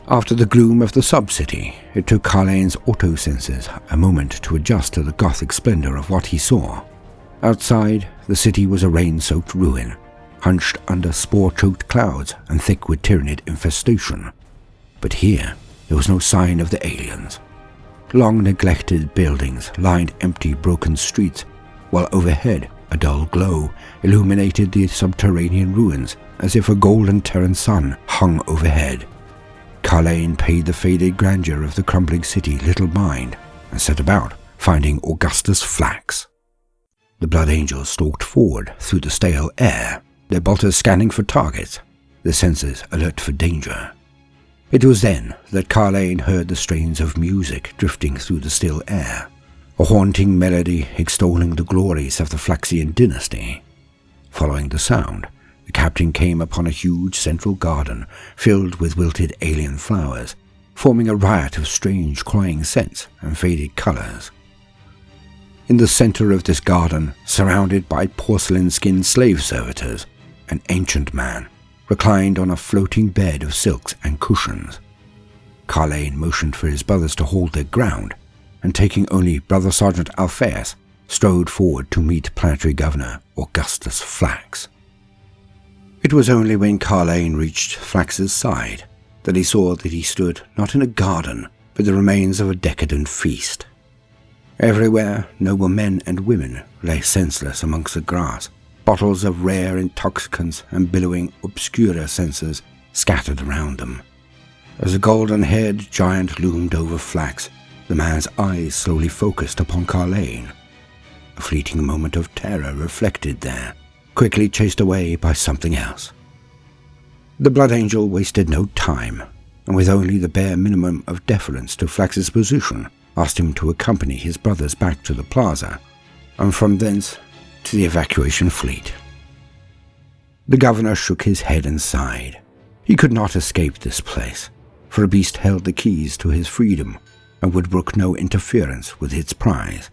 A: After the gloom of the sub-city, it took Carlane's auto-senses a moment to adjust to the gothic splendor of what he saw. Outside, the city was a rain-soaked ruin, hunched under spore-choked clouds and thick with tyrannid infestation. But here, there was no sign of the aliens. Long neglected buildings lined empty, broken streets, while overhead a dull glow illuminated the subterranean ruins as if a golden Terran sun hung overhead. Carlane paid the faded grandeur of the crumbling city little mind and set about finding Augustus Flax. The Blood Angels stalked forward through the stale air, their bolters scanning for targets, their senses alert for danger. It was then that Carlane heard the strains of music drifting through the still air, a haunting melody extolling the glories of the Flaxian dynasty. Following the sound, the captain came upon a huge central garden filled with wilted alien flowers, forming a riot of strange cloying scents and faded colors. In the center of this garden, surrounded by porcelain-skinned slave servitors, an ancient man reclined on a floating bed of silks and cushions. Carlane motioned for his brothers to hold their ground, and taking only Brother Sergeant Alphaeus, strode forward to meet Planetary Governor Augustus Flax. It was only when Carlane reached Flax's side that he saw that he stood not in a garden, but the remains of a decadent feast. Everywhere, noble men and women lay senseless amongst the grass, bottles of rare intoxicants and billowing obscura censers scattered around them. As a golden-haired giant loomed over Flax, the man's eyes slowly focused upon Carlane. A fleeting moment of terror reflected there, quickly chased away by something else. The Blood Angel wasted no time, and with only the bare minimum of deference to Flax's position, asked him to accompany his brothers back to the plaza, and from thence to the evacuation fleet. The governor shook his head and sighed. He could not escape this place, for a beast held the keys to his freedom and would brook no interference with its prize.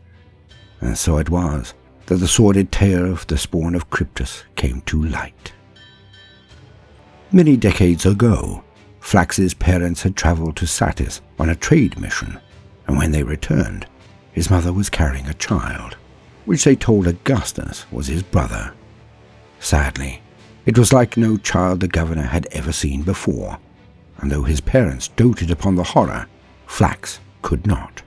A: And so it was that the sordid tale of the spawn of Kryptos came to light. Many decades ago, Flax's parents had traveled to Satis on a trade mission, and when they returned, his mother was carrying a child, which they told Augustus was his brother. Sadly, it was like no child the governor had ever seen before, and though his parents doted upon the horror, Flax could not.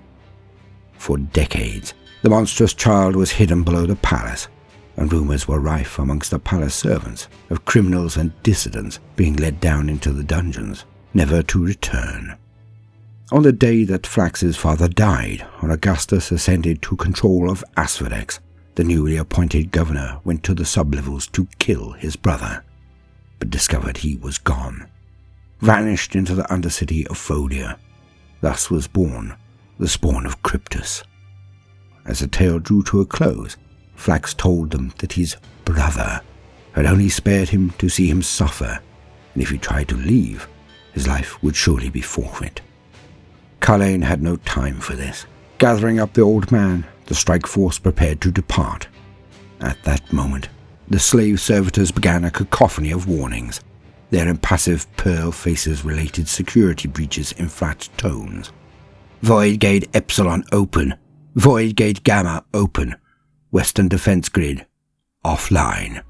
A: For decades, the monstrous child was hidden below the palace, and rumors were rife amongst the palace servants of criminals and dissidents being led down into the dungeons, never to return. On the day that Flax's father died, and Augustus ascended to control of Asphodex, the newly appointed governor went to the sublevels to kill his brother, but discovered he was gone, vanished into the undercity of Fodia. Thus was born the spawn of Kryptos. As the tale drew to a close, Flax told them that his brother had only spared him to see him suffer, and if he tried to leave, his life would surely be forfeit. Carlane had no time for this. Gathering up the old man, the strike force prepared to depart. At that moment, the slave servitors began a cacophony of warnings. their impassive pearl faces related security breaches in flat tones. Void Gate Epsilon open. Void Gate Gamma open. Western Defense Grid offline.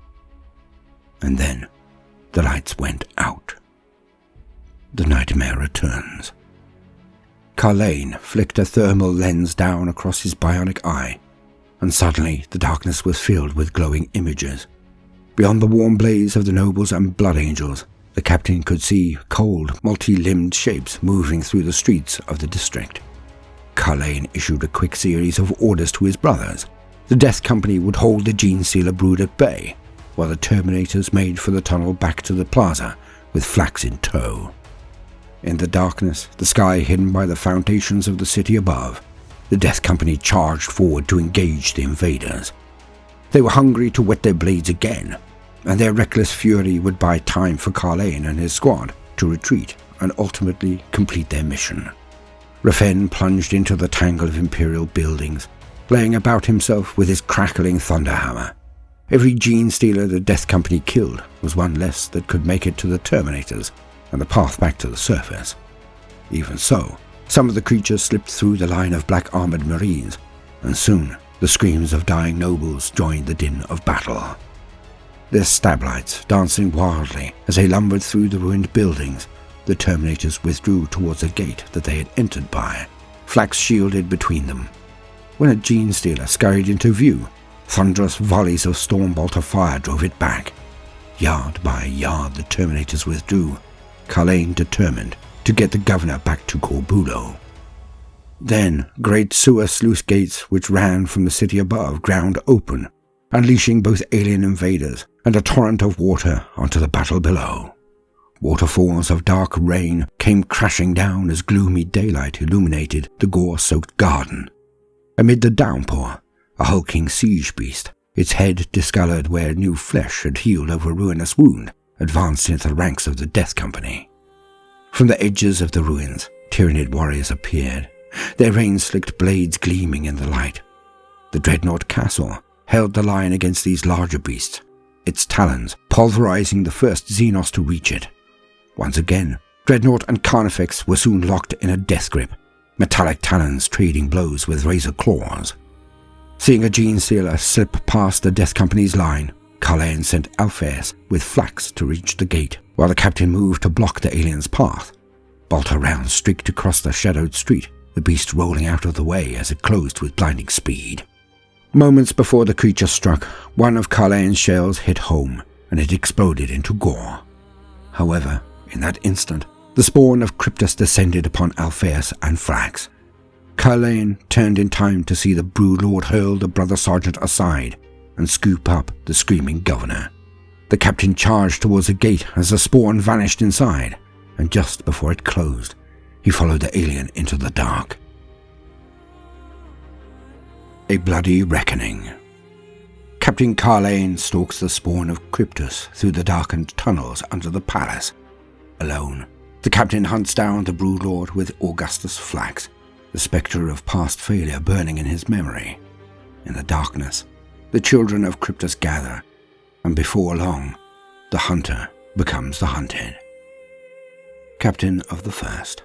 A: And then the lights went out. The nightmare returns. Carlane flicked a thermal lens down across his bionic eye, and suddenly the darkness was filled with glowing images. Beyond the warm blaze of the nobles and blood angels, the captain could see cold, multi-limbed shapes moving through the streets of the district. Carlane issued a quick series of orders to his brothers. The Death Company would hold the Genestealer brood at bay, while the Terminators made for the tunnel back to the plaza, with Flax in tow. In the darkness, the sky hidden by the foundations of the city above, the Death Company charged forward to engage the invaders. They were hungry to wet their blades again, and their reckless fury would buy time for Carlane and his squad to retreat and ultimately complete their mission. Rafen plunged into the tangle of Imperial buildings, laying about himself with his crackling thunderhammer. Every Genestealer the Death Company killed was one less that could make it to the Terminators and the path back to the surface. Even so, some of the creatures slipped through the line of black-armored Marines, and soon the screams of dying nobles joined the din of battle. Their stab lights dancing wildly as they lumbered through the ruined buildings, the Terminators withdrew towards a gate that they had entered by, Flax shielded between them. When a Genestealer scurried into view, thunderous volleys of Stormbolter fire drove it back. Yard by yard the Terminators withdrew, Carlane determined to get the governor back to Corbulo. Then great sewer sluice gates which ran from the city above ground open, unleashing both alien invaders and a torrent of water onto the battle below. Waterfalls of dark rain came crashing down as gloomy daylight illuminated the gore-soaked garden. Amid the downpour, a hulking siege beast, its head discolored where new flesh had healed over a ruinous wound, advanced into the ranks of the Death Company. From the edges of the ruins, Tyranid warriors appeared, their rain-slicked blades gleaming in the light. The Dreadnought Castle held the line against these larger beasts, its talons pulverizing the first Xenos to reach it. Once again, Dreadnought and Carnifex were soon locked in a death grip, metallic talons trading blows with razor claws. Seeing a Genestealer slip past the Death Company's line, Carlane sent Alphaeus with Flax to reach the gate, while the captain moved to block the alien's path. Bolter rounds streaked across the shadowed street, the beast rolling out of the way as it closed with blinding speed. Moments before the creature struck, one of Carlane's shells hit home, and it exploded into gore. However, in that instant, the spawn of Cryptus descended upon Alphaeus and Flax. Carlane turned in time to see the Broodlord hurl the Brother Sergeant aside and scoop up the screaming governor. The captain charged towards the gate as the spawn vanished inside, and just before it closed, he followed the alien into the dark. A bloody reckoning. Captain Carlane stalks the spawn of Cryptus through the darkened tunnels under the palace. Alone, the captain hunts down the Broodlord with Augustus Flax, the spectre of past failure burning in his memory. In the darkness, the children of Cryptus gather, and before long, the hunter becomes the hunted. Captain of the First.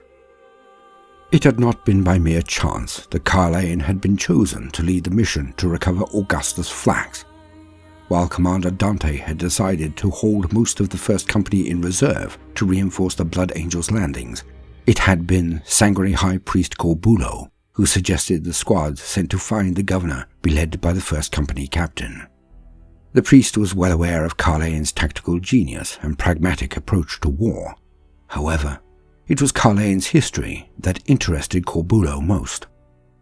A: It had not been by mere chance that Carlane had been chosen to lead the mission to recover Augustus Flax. While Commander Dante had decided to hold most of the First Company in reserve to reinforce the Blood Angels' landings, it had been Sanguinary High Priest Corbulo who suggested the squad sent to find the governor be led by the First Company captain. The priest was well aware of Carlane's tactical genius and pragmatic approach to war. However, it was Carlane's history that interested Corbulo most.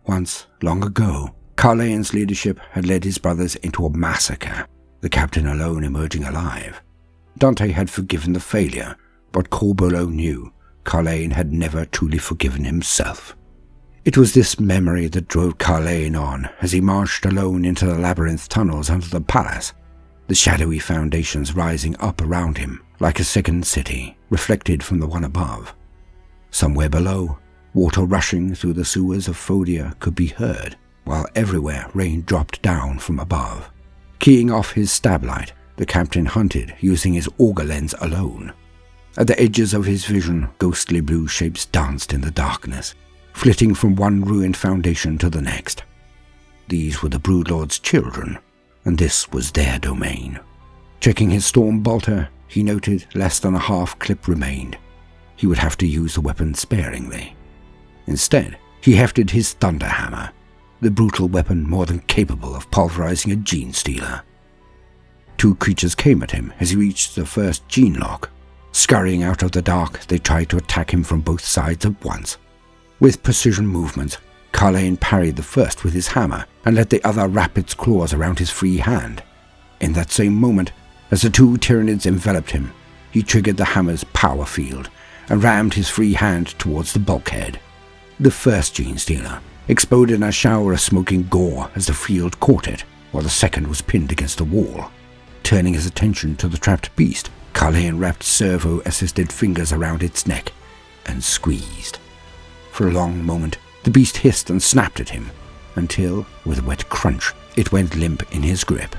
A: Once, long ago, Carlane's leadership had led his brothers into a massacre, the captain alone emerging alive. Dante had forgiven the failure, but Corbulo knew Carlane had never truly forgiven himself. It was this memory that drove Carlane on as he marched alone into the labyrinth tunnels under the palace, the shadowy foundations rising up around him like a second city, reflected from the one above. Somewhere below, water rushing through the sewers of Fodia could be heard, while everywhere rain dropped down from above. Keying off his stab light, the captain hunted using his auger lens alone. At the edges of his vision, ghostly blue shapes danced in the darkness, flitting from one ruined foundation to the next. These were the Broodlord's children, and this was their domain. Checking his storm bolter, he noted less than a half clip remained. He would have to use the weapon sparingly. Instead, he hefted his thunderhammer, the brutal weapon more than capable of pulverizing a gene stealer. Two creatures came at him as he reached the first gene lock. Scurrying out of the dark, they tried to attack him from both sides at once. With precision movements, Carlane parried the first with his hammer and let the other wrap its claws around his free hand. In that same moment, as the two Tyranids enveloped him, he triggered the hammer's power field and rammed his free hand towards the bulkhead. The first gene stealer exploded in a shower of smoking gore as the field caught it, while the second was pinned against the wall. Turning his attention to the trapped beast, Carlane wrapped servo-assisted fingers around its neck and squeezed. For a long moment, the beast hissed and snapped at him, until, with a wet crunch, it went limp in his grip.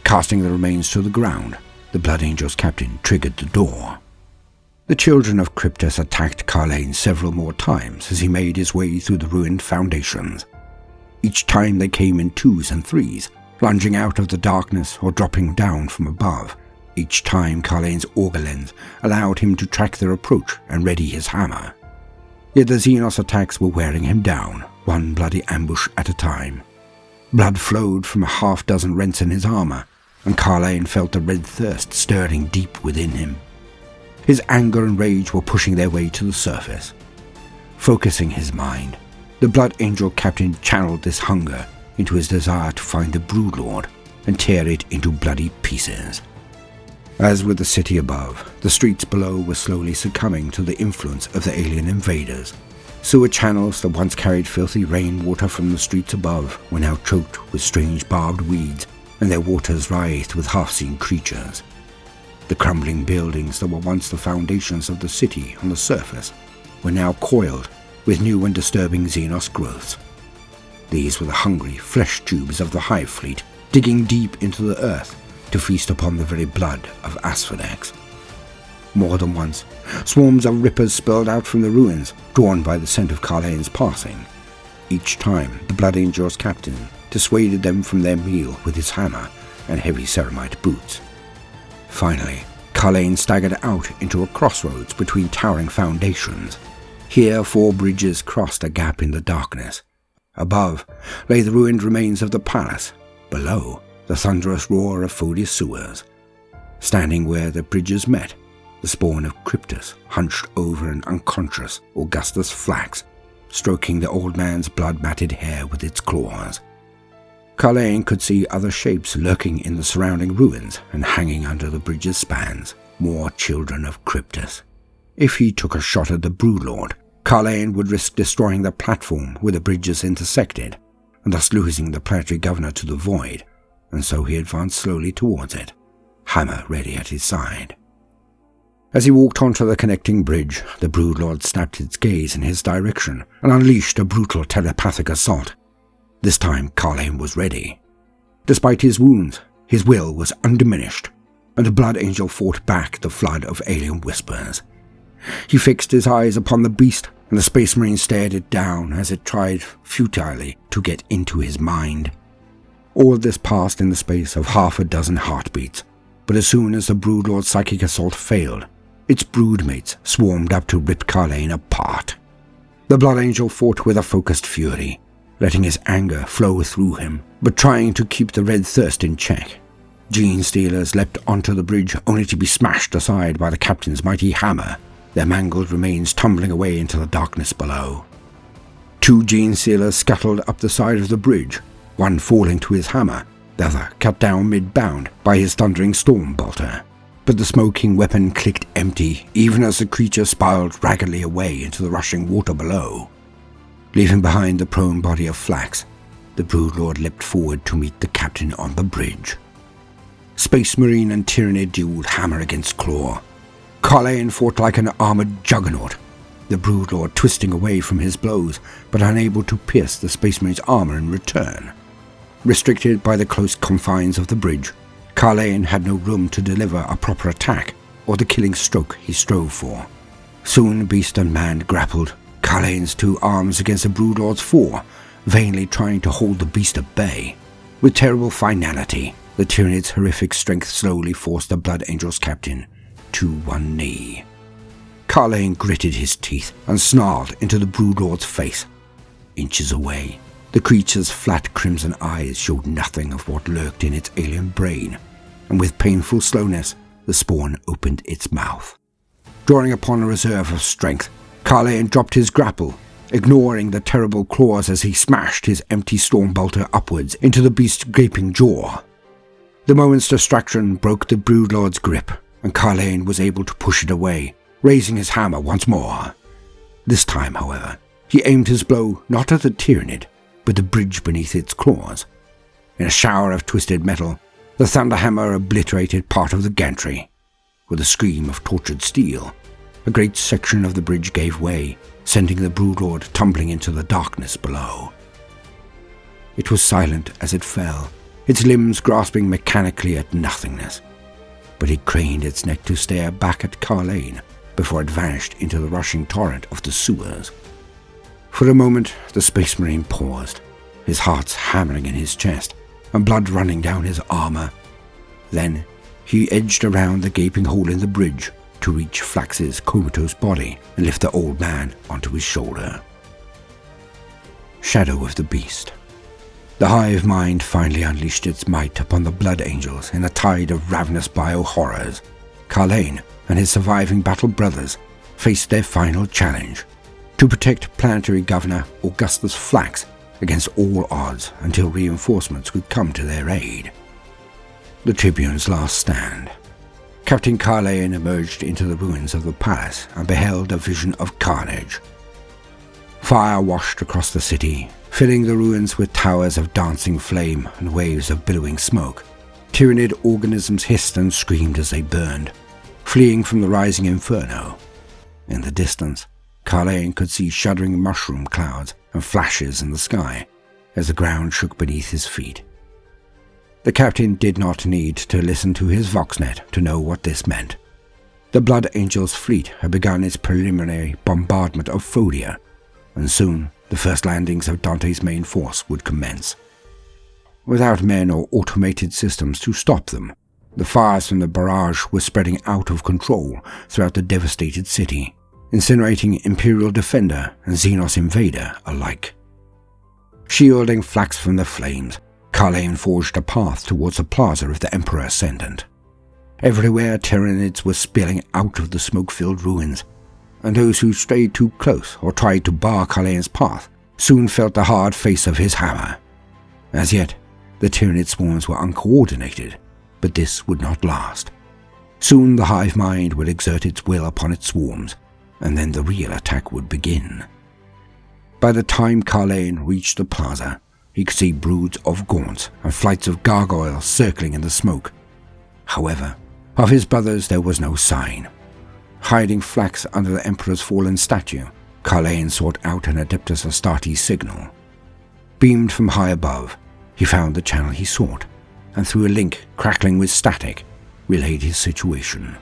A: Casting the remains to the ground, the Blood Angel's captain triggered the door. The children of Kryptos attacked Carlane several more times as he made his way through the ruined foundations. Each time they came in twos and threes, plunging out of the darkness or dropping down from above. Each time Carlane's auger lens allowed him to track their approach and ready his hammer. Yet the Xenos attacks were wearing him down, one bloody ambush at a time. Blood flowed from a half-dozen rents in his armor, and Carlane felt the red thirst stirring deep within him. His anger and rage were pushing their way to the surface. Focusing his mind, the Blood Angel captain channeled this hunger into his desire to find the Broodlord and tear it into bloody pieces. As with the city above, the streets below were slowly succumbing to the influence of the alien invaders. Sewer channels that once carried filthy rainwater from the streets above were now choked with strange barbed weeds, and their waters writhed with half-seen creatures. The crumbling buildings that were once the foundations of the city on the surface were now coiled with new and disturbing Xenos growths. These were the hungry flesh tubes of the Hive Fleet, digging deep into the earth to feast upon the very blood of Asphodex. More than once, swarms of rippers spurled out from the ruins, drawn by the scent of Carlane's passing. Each time, the Blood Angel's captain dissuaded them from their meal with his hammer and heavy ceramite boots. Finally, Carlane staggered out into a crossroads between towering foundations. Here 4 bridges crossed a gap in the darkness. Above lay the ruined remains of the palace. Below, the thunderous roar of Fodia's sewers. Standing where the bridges met, the spawn of Kryptos hunched over an unconscious Augustus Flax, stroking the old man's blood-matted hair with its claws. Carlane could see other shapes lurking in the surrounding ruins and hanging under the bridge's spans, more children of Kryptos. If he took a shot at the Broodlord, Carlane would risk destroying the platform where the bridges intersected, and thus losing the planetary governor to the void, and so he advanced slowly towards it, hammer ready at his side. As he walked onto the connecting bridge, the Broodlord snapped its gaze in his direction and unleashed a brutal telepathic assault. This time Carlane was ready. Despite his wounds, his will was undiminished, and the Blood Angel fought back the flood of alien whispers. He fixed his eyes upon the beast, and the Space Marine stared it down as it tried futilely to get into his mind. All this passed in the space of half a dozen heartbeats, but as soon as the Broodlord's psychic assault failed, its broodmates swarmed up to rip Carlane apart. The Blood Angel fought with a focused fury, letting his anger flow through him, but trying to keep the red thirst in check. Gene Stealers leapt onto the bridge only to be smashed aside by the captain's mighty hammer, their mangled remains tumbling away into the darkness below. 2 Gene Stealers scuttled up the side of the bridge, one falling to his hammer, the other cut down mid-bound by his thundering storm bolter. But the smoking weapon clicked empty even as the creature spiraled raggedly away into the rushing water below. Leaving behind the prone body of Flax, the Broodlord leapt forward to meet the captain on the bridge. Space Marine and Tyranid dueled hammer against claw. Carlane fought like an armored juggernaut, the Broodlord twisting away from his blows, but unable to pierce the Space Marine's armor in return. Restricted by the close confines of the bridge, Carlane had no room to deliver a proper attack, or the killing stroke he strove for. Soon beast and man grappled, Carlane's 2 arms against the Broodlord's 4, vainly trying to hold the beast at bay. With terrible finality, the Tyranid's horrific strength slowly forced the Blood Angel's captain to one knee. Carlane gritted his teeth and snarled into the Broodlord's face. Inches away, the creature's flat crimson eyes showed nothing of what lurked in its alien brain, and with painful slowness, the spawn opened its mouth. Drawing upon a reserve of strength, Carlane dropped his grapple, ignoring the terrible claws as he smashed his empty storm bolter upwards into the beast's gaping jaw. The moment's distraction broke the Broodlord's grip, and Carlane was able to push it away, raising his hammer once more. This time, however, he aimed his blow not at the Tyranid, but the bridge beneath its claws. In a shower of twisted metal, the thunderhammer obliterated part of the gantry. With a scream of tortured steel, a great section of the bridge gave way, sending the Broodlord tumbling into the darkness below. It was silent as it fell, its limbs grasping mechanically at nothingness, but it craned its neck to stare back at Carlane before it vanished into the rushing torrent of the sewers. For a moment, the Space Marine paused, his heart hammering in his chest and blood running down his armor. Then he edged around the gaping hole in the bridge to reach Flax's comatose body and lift the old man onto his shoulder. Shadow of the Beast. The hive mind finally unleashed its might upon the Blood Angels in a tide of ravenous bio-horrors. Carlane and his surviving battle brothers faced their final challenge: to protect Planetary Governor Augustus Flax against all odds until reinforcements would come to their aid. The Tribune's last stand. Captain Carlane emerged into the ruins of the palace and beheld a vision of carnage. Fire washed across the city, filling the ruins with towers of dancing flame and waves of billowing smoke. Tyranid organisms hissed and screamed as they burned, fleeing from the rising inferno. In the distance, Carlane could see shuddering mushroom clouds and flashes in the sky as the ground shook beneath his feet. The captain did not need to listen to his Voxnet to know what this meant. The Blood Angel's fleet had begun its preliminary bombardment of Fodia, and soon the first landings of Dante's main force would commence. Without men or automated systems to stop them, the fires from the barrage were spreading out of control throughout the devastated city, incinerating Imperial Defender and Xenos Invader alike. Shielding Flax from the flames, Carlane forged a path towards the plaza of the Emperor Ascendant. Everywhere Tyranids were spilling out of the smoke-filled ruins, and those who strayed too close or tried to bar Carlane's path soon felt the hard face of his hammer. As yet, the Tyranid swarms were uncoordinated, but this would not last. Soon the hive mind would exert its will upon its swarms, and then the real attack would begin. By the time Carlane reached the plaza, he could see broods of gaunts and flights of gargoyles circling in the smoke. However, of his brothers there was no sign. Hiding Flax under the Emperor's fallen statue, Carlane sought out an Adeptus Astartes signal. Beamed from high above, he found the channel he sought, and through a link crackling with static, relayed his situation.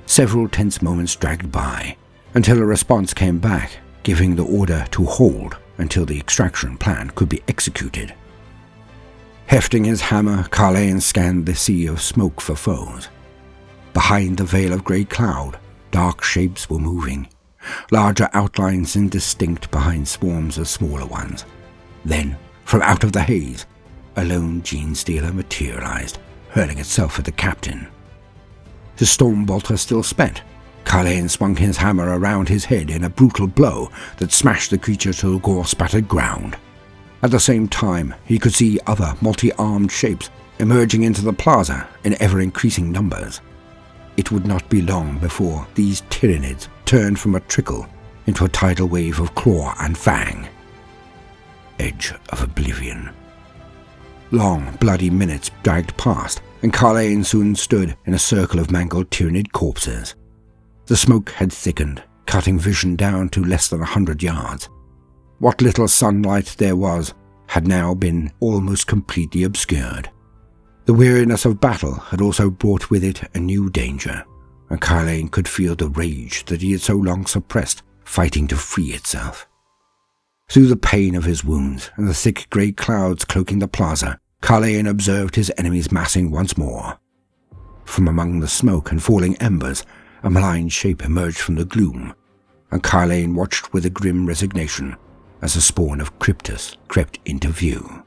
A: Several tense moments dragged by, until a response came back, giving the order to hold until the extraction plan could be executed. Hefting his hammer, Carlane scanned the sea of smoke for foes. Behind the veil of grey cloud, dark shapes were moving, larger outlines indistinct behind swarms of smaller ones. Then, from out of the haze, a lone Genestealer materialized, hurling itself at the captain. His storm bolter still spent, Carlane swung his hammer around his head in a brutal blow that smashed the creature to the gore-spattered ground. At the same time, he could see other multi-armed shapes emerging into the plaza in ever-increasing numbers. It would not be long before these Tyranids turned from a trickle into a tidal wave of claw and fang. Edge of Oblivion. Long, bloody minutes dragged past, and Carlane soon stood in a circle of mangled Tyranid corpses. The smoke had thickened, cutting vision down to less than 100 yards. What little sunlight there was had now been almost completely obscured. The weariness of battle had also brought with it a new danger, and Carlane could feel the rage that he had so long suppressed fighting to free itself. Through the pain of his wounds and the thick grey clouds cloaking the plaza, Carlane observed his enemies massing once more. From among the smoke and falling embers, a malign shape emerged from the gloom, and Carlane watched with a grim resignation as a spawn of Cryptus crept into view.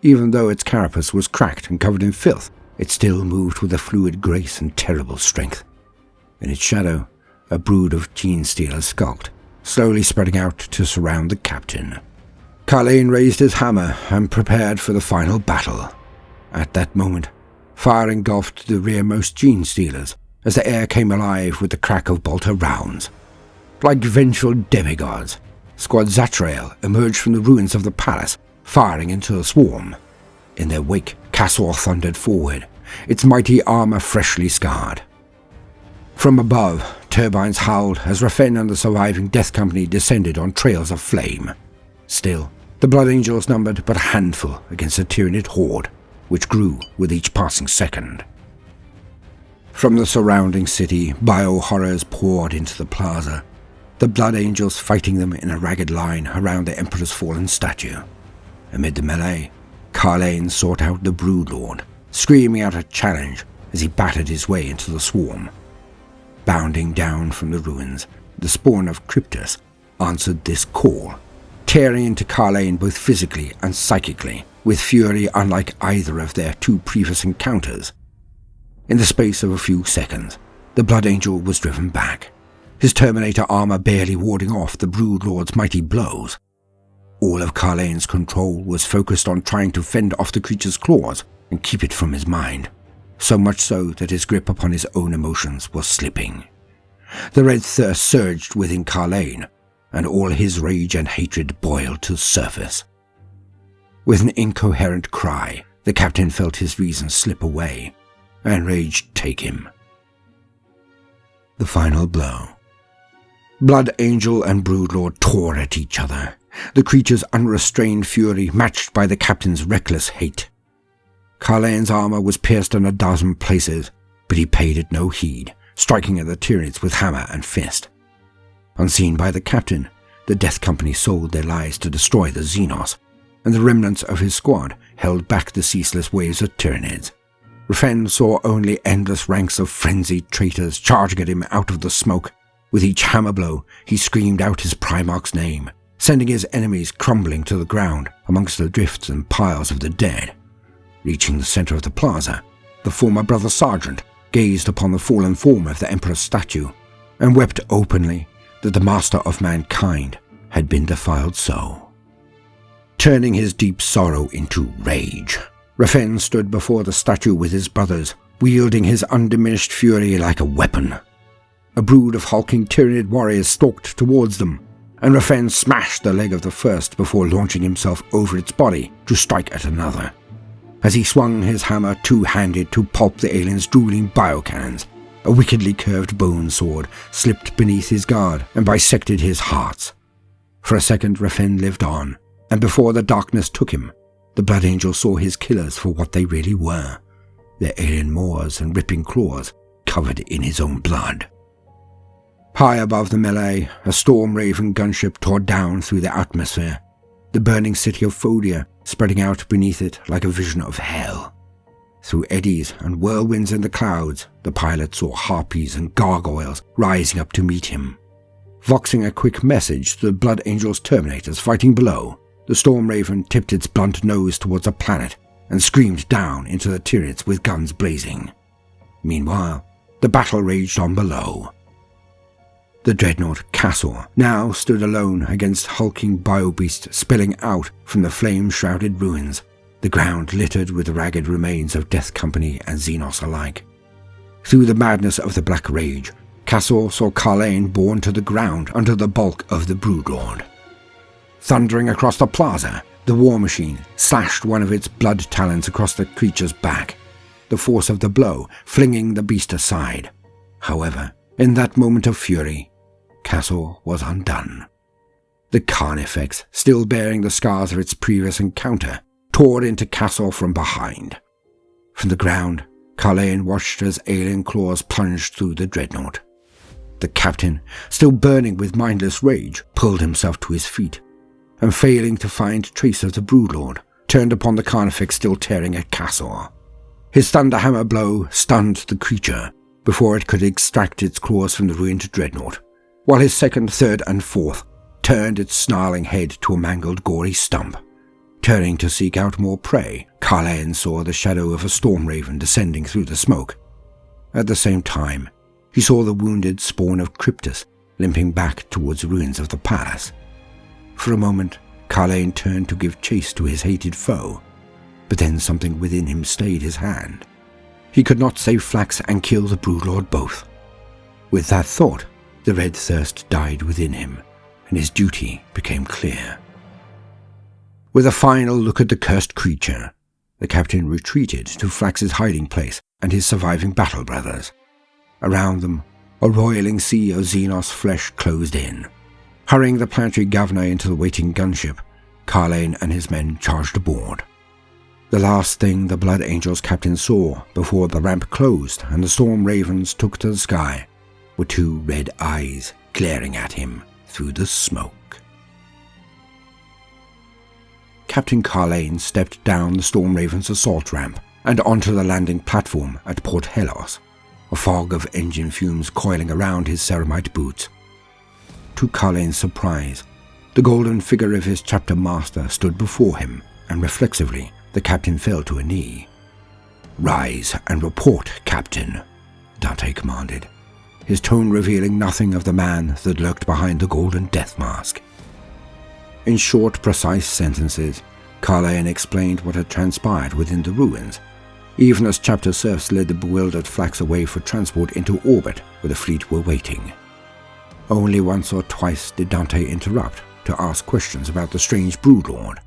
A: Even though its carapace was cracked and covered in filth, it still moved with a fluid grace and terrible strength. In its shadow, a brood of gene-stealers skulked, slowly spreading out to surround the captain. Carlane raised his hammer and prepared for the final battle. At that moment, fire engulfed the rearmost gene-stealers as the air came alive with the crack of bolter rounds. Like vengeful demigods, Squad Zatrael emerged from the ruins of the palace, firing into the swarm. In their wake, Cassor thundered forward, its mighty armor freshly scarred. From above, turbines howled as Rafen and the surviving Death Company descended on trails of flame. Still, the Blood Angels numbered but a handful against the Tyranid horde, which grew with each passing second. From the surrounding city, bio-horrors poured into the plaza, the Blood Angels fighting them in a ragged line around the Emperor's fallen statue. Amid the melee, Carlane sought out the Broodlord, screaming out a challenge as he battered his way into the swarm. Bounding down from the ruins, the spawn of Cryptus answered this call, tearing into Carlane both physically and psychically, with fury unlike either of their two previous encounters. In the space of a few seconds, the Blood Angel was driven back, his Terminator armor barely warding off the Broodlord's mighty blows. All of Carlane's control was focused on trying to fend off the creature's claws and keep it from his mind, so much so that his grip upon his own emotions was slipping. The red thirst surged within Carlane, and all his rage and hatred boiled to the surface. With an incoherent cry, the captain felt his reason slip away, and rage take him. The final blow. Blood Angel and Broodlord tore at each other, the creature's unrestrained fury matched by the captain's reckless hate. Carlane's armor was pierced in a dozen places, but he paid it no heed, striking at the Tyranids with hammer and fist. Unseen by the captain, the Death Company sold their lives to destroy the Xenos, and the remnants of his squad held back the ceaseless waves of Tyranids. Rafen saw only endless ranks of frenzied traitors charging at him out of the smoke. With each hammer blow, he screamed out his Primarch's name, sending his enemies crumbling to the ground amongst the drifts and piles of the dead. Reaching the center of the plaza, the former Brother Sergeant gazed upon the fallen form of the Emperor's statue and wept openly that the master of mankind had been defiled so. Turning his deep sorrow into rage, Rafen stood before the statue with his brothers, wielding his undiminished fury like a weapon. A brood of hulking Tyranid warriors stalked towards them, and Rafen smashed the leg of the first before launching himself over its body to strike at another. As he swung his hammer two-handed to pulp the alien's drooling biocannons, a wickedly curved bone sword slipped beneath his guard and bisected his hearts. For a second Rafen lived on, and before the darkness took him, the Blood Angel saw his killers for what they really were, their alien maws and ripping claws covered in his own blood. High above the melee, a Storm Raven gunship tore down through the atmosphere, the burning city of Fodia spreading out beneath it like a vision of hell. Through eddies and whirlwinds in the clouds, the pilot saw harpies and gargoyles rising up to meet him. Voxing a quick message to the Blood Angel's Terminators fighting below, the Storm Raven tipped its blunt nose towards a planet and screamed down into the Tyranids with guns blazing. Meanwhile, the battle raged on below. The dreadnought Cassor now stood alone against hulking biobeasts spilling out from the flame-shrouded ruins, the ground littered with the ragged remains of Death Company and Xenos alike. Through the madness of the black rage, Cassor saw Carlane borne to the ground under the bulk of the Broodlord. Thundering across the plaza, the war machine slashed one of its blood talons across the creature's back, the force of the blow flinging the beast aside. However, in that moment of fury, Cassor was undone. The Carnifex, still bearing the scars of its previous encounter, tore into Cassor from behind. From the ground, Carlane watched as alien claws plunged through the dreadnought. The captain, still burning with mindless rage, pulled himself to his feet, and failing to find trace of the Broodlord, turned upon the Carnifex still tearing at Cassor. His thunderhammer blow stunned the creature before it could extract its claws from the ruined dreadnought, while his second, third, and fourth turned its snarling head to a mangled, gory stump. Turning to seek out more prey, Carlane saw the shadow of a storm raven descending through the smoke. At the same time, he saw the wounded spawn of Cryptus limping back towards the ruins of the palace. For a moment, Carlane turned to give chase to his hated foe, but then something within him stayed his hand. He could not save Flax and kill the Broodlord both. With that thought, the red thirst died within him, and his duty became clear. With a final look at the cursed creature, the captain retreated to Flax's hiding place and his surviving battle brothers. Around them, a roiling sea of Xenos flesh closed in. Hurrying the planetary governor into the waiting gunship, Carlane and his men charged aboard. The last thing the Blood Angels captain saw before the ramp closed and the storm ravens took to the sky were two red eyes glaring at him through the smoke. Captain Carlane stepped down the storm raven's assault ramp and onto the landing platform at Port Helos, a fog of engine fumes coiling around his ceramite boots. To Carlane's surprise, the golden figure of his chapter master stood before him, and reflexively the captain fell to a knee. "Rise and report, Captain," Dante commanded, his tone revealing nothing of the man that lurked behind the golden death mask. In short, precise sentences, Carlane explained what had transpired within the ruins, even as chapter serfs led the bewildered Flax away for transport into orbit where the fleet were waiting. Only once or twice did Dante interrupt to ask questions about the strange Broodlord.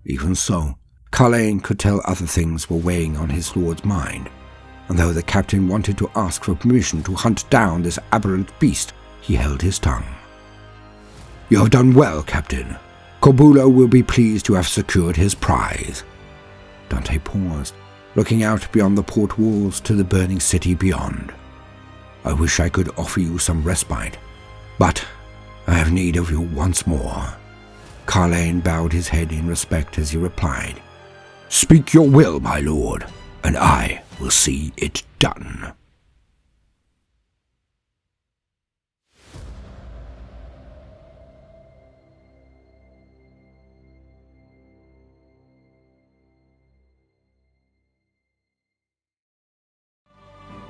A: Even so, Carlane could tell other things were weighing on his lord's mind, and though the captain wanted to ask for permission to hunt down this aberrant beast, he held his tongue. "You have done well, Captain. Corbulo will be pleased to have secured his prize." Dante paused, looking out beyond the port walls to the burning city beyond. "I wish I could offer you some respite, but I have need of you once more." Carlane bowed his head in respect as he replied, "Speak your will, my lord, and I will see it done."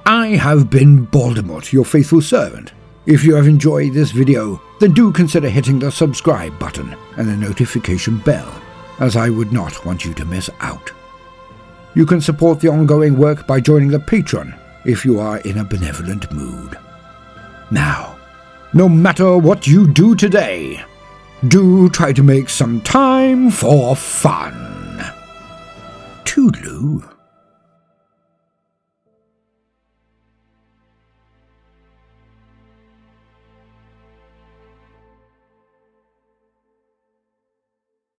A: I have been Baldermort, your faithful servant. If you have enjoyed this video, then do consider hitting the subscribe button and the notification bell, as I would not want you to miss out. You can support the ongoing work by joining the Patreon if you are in a benevolent mood. Now, no matter what you do today, do try to make some time for fun. Toodaloo.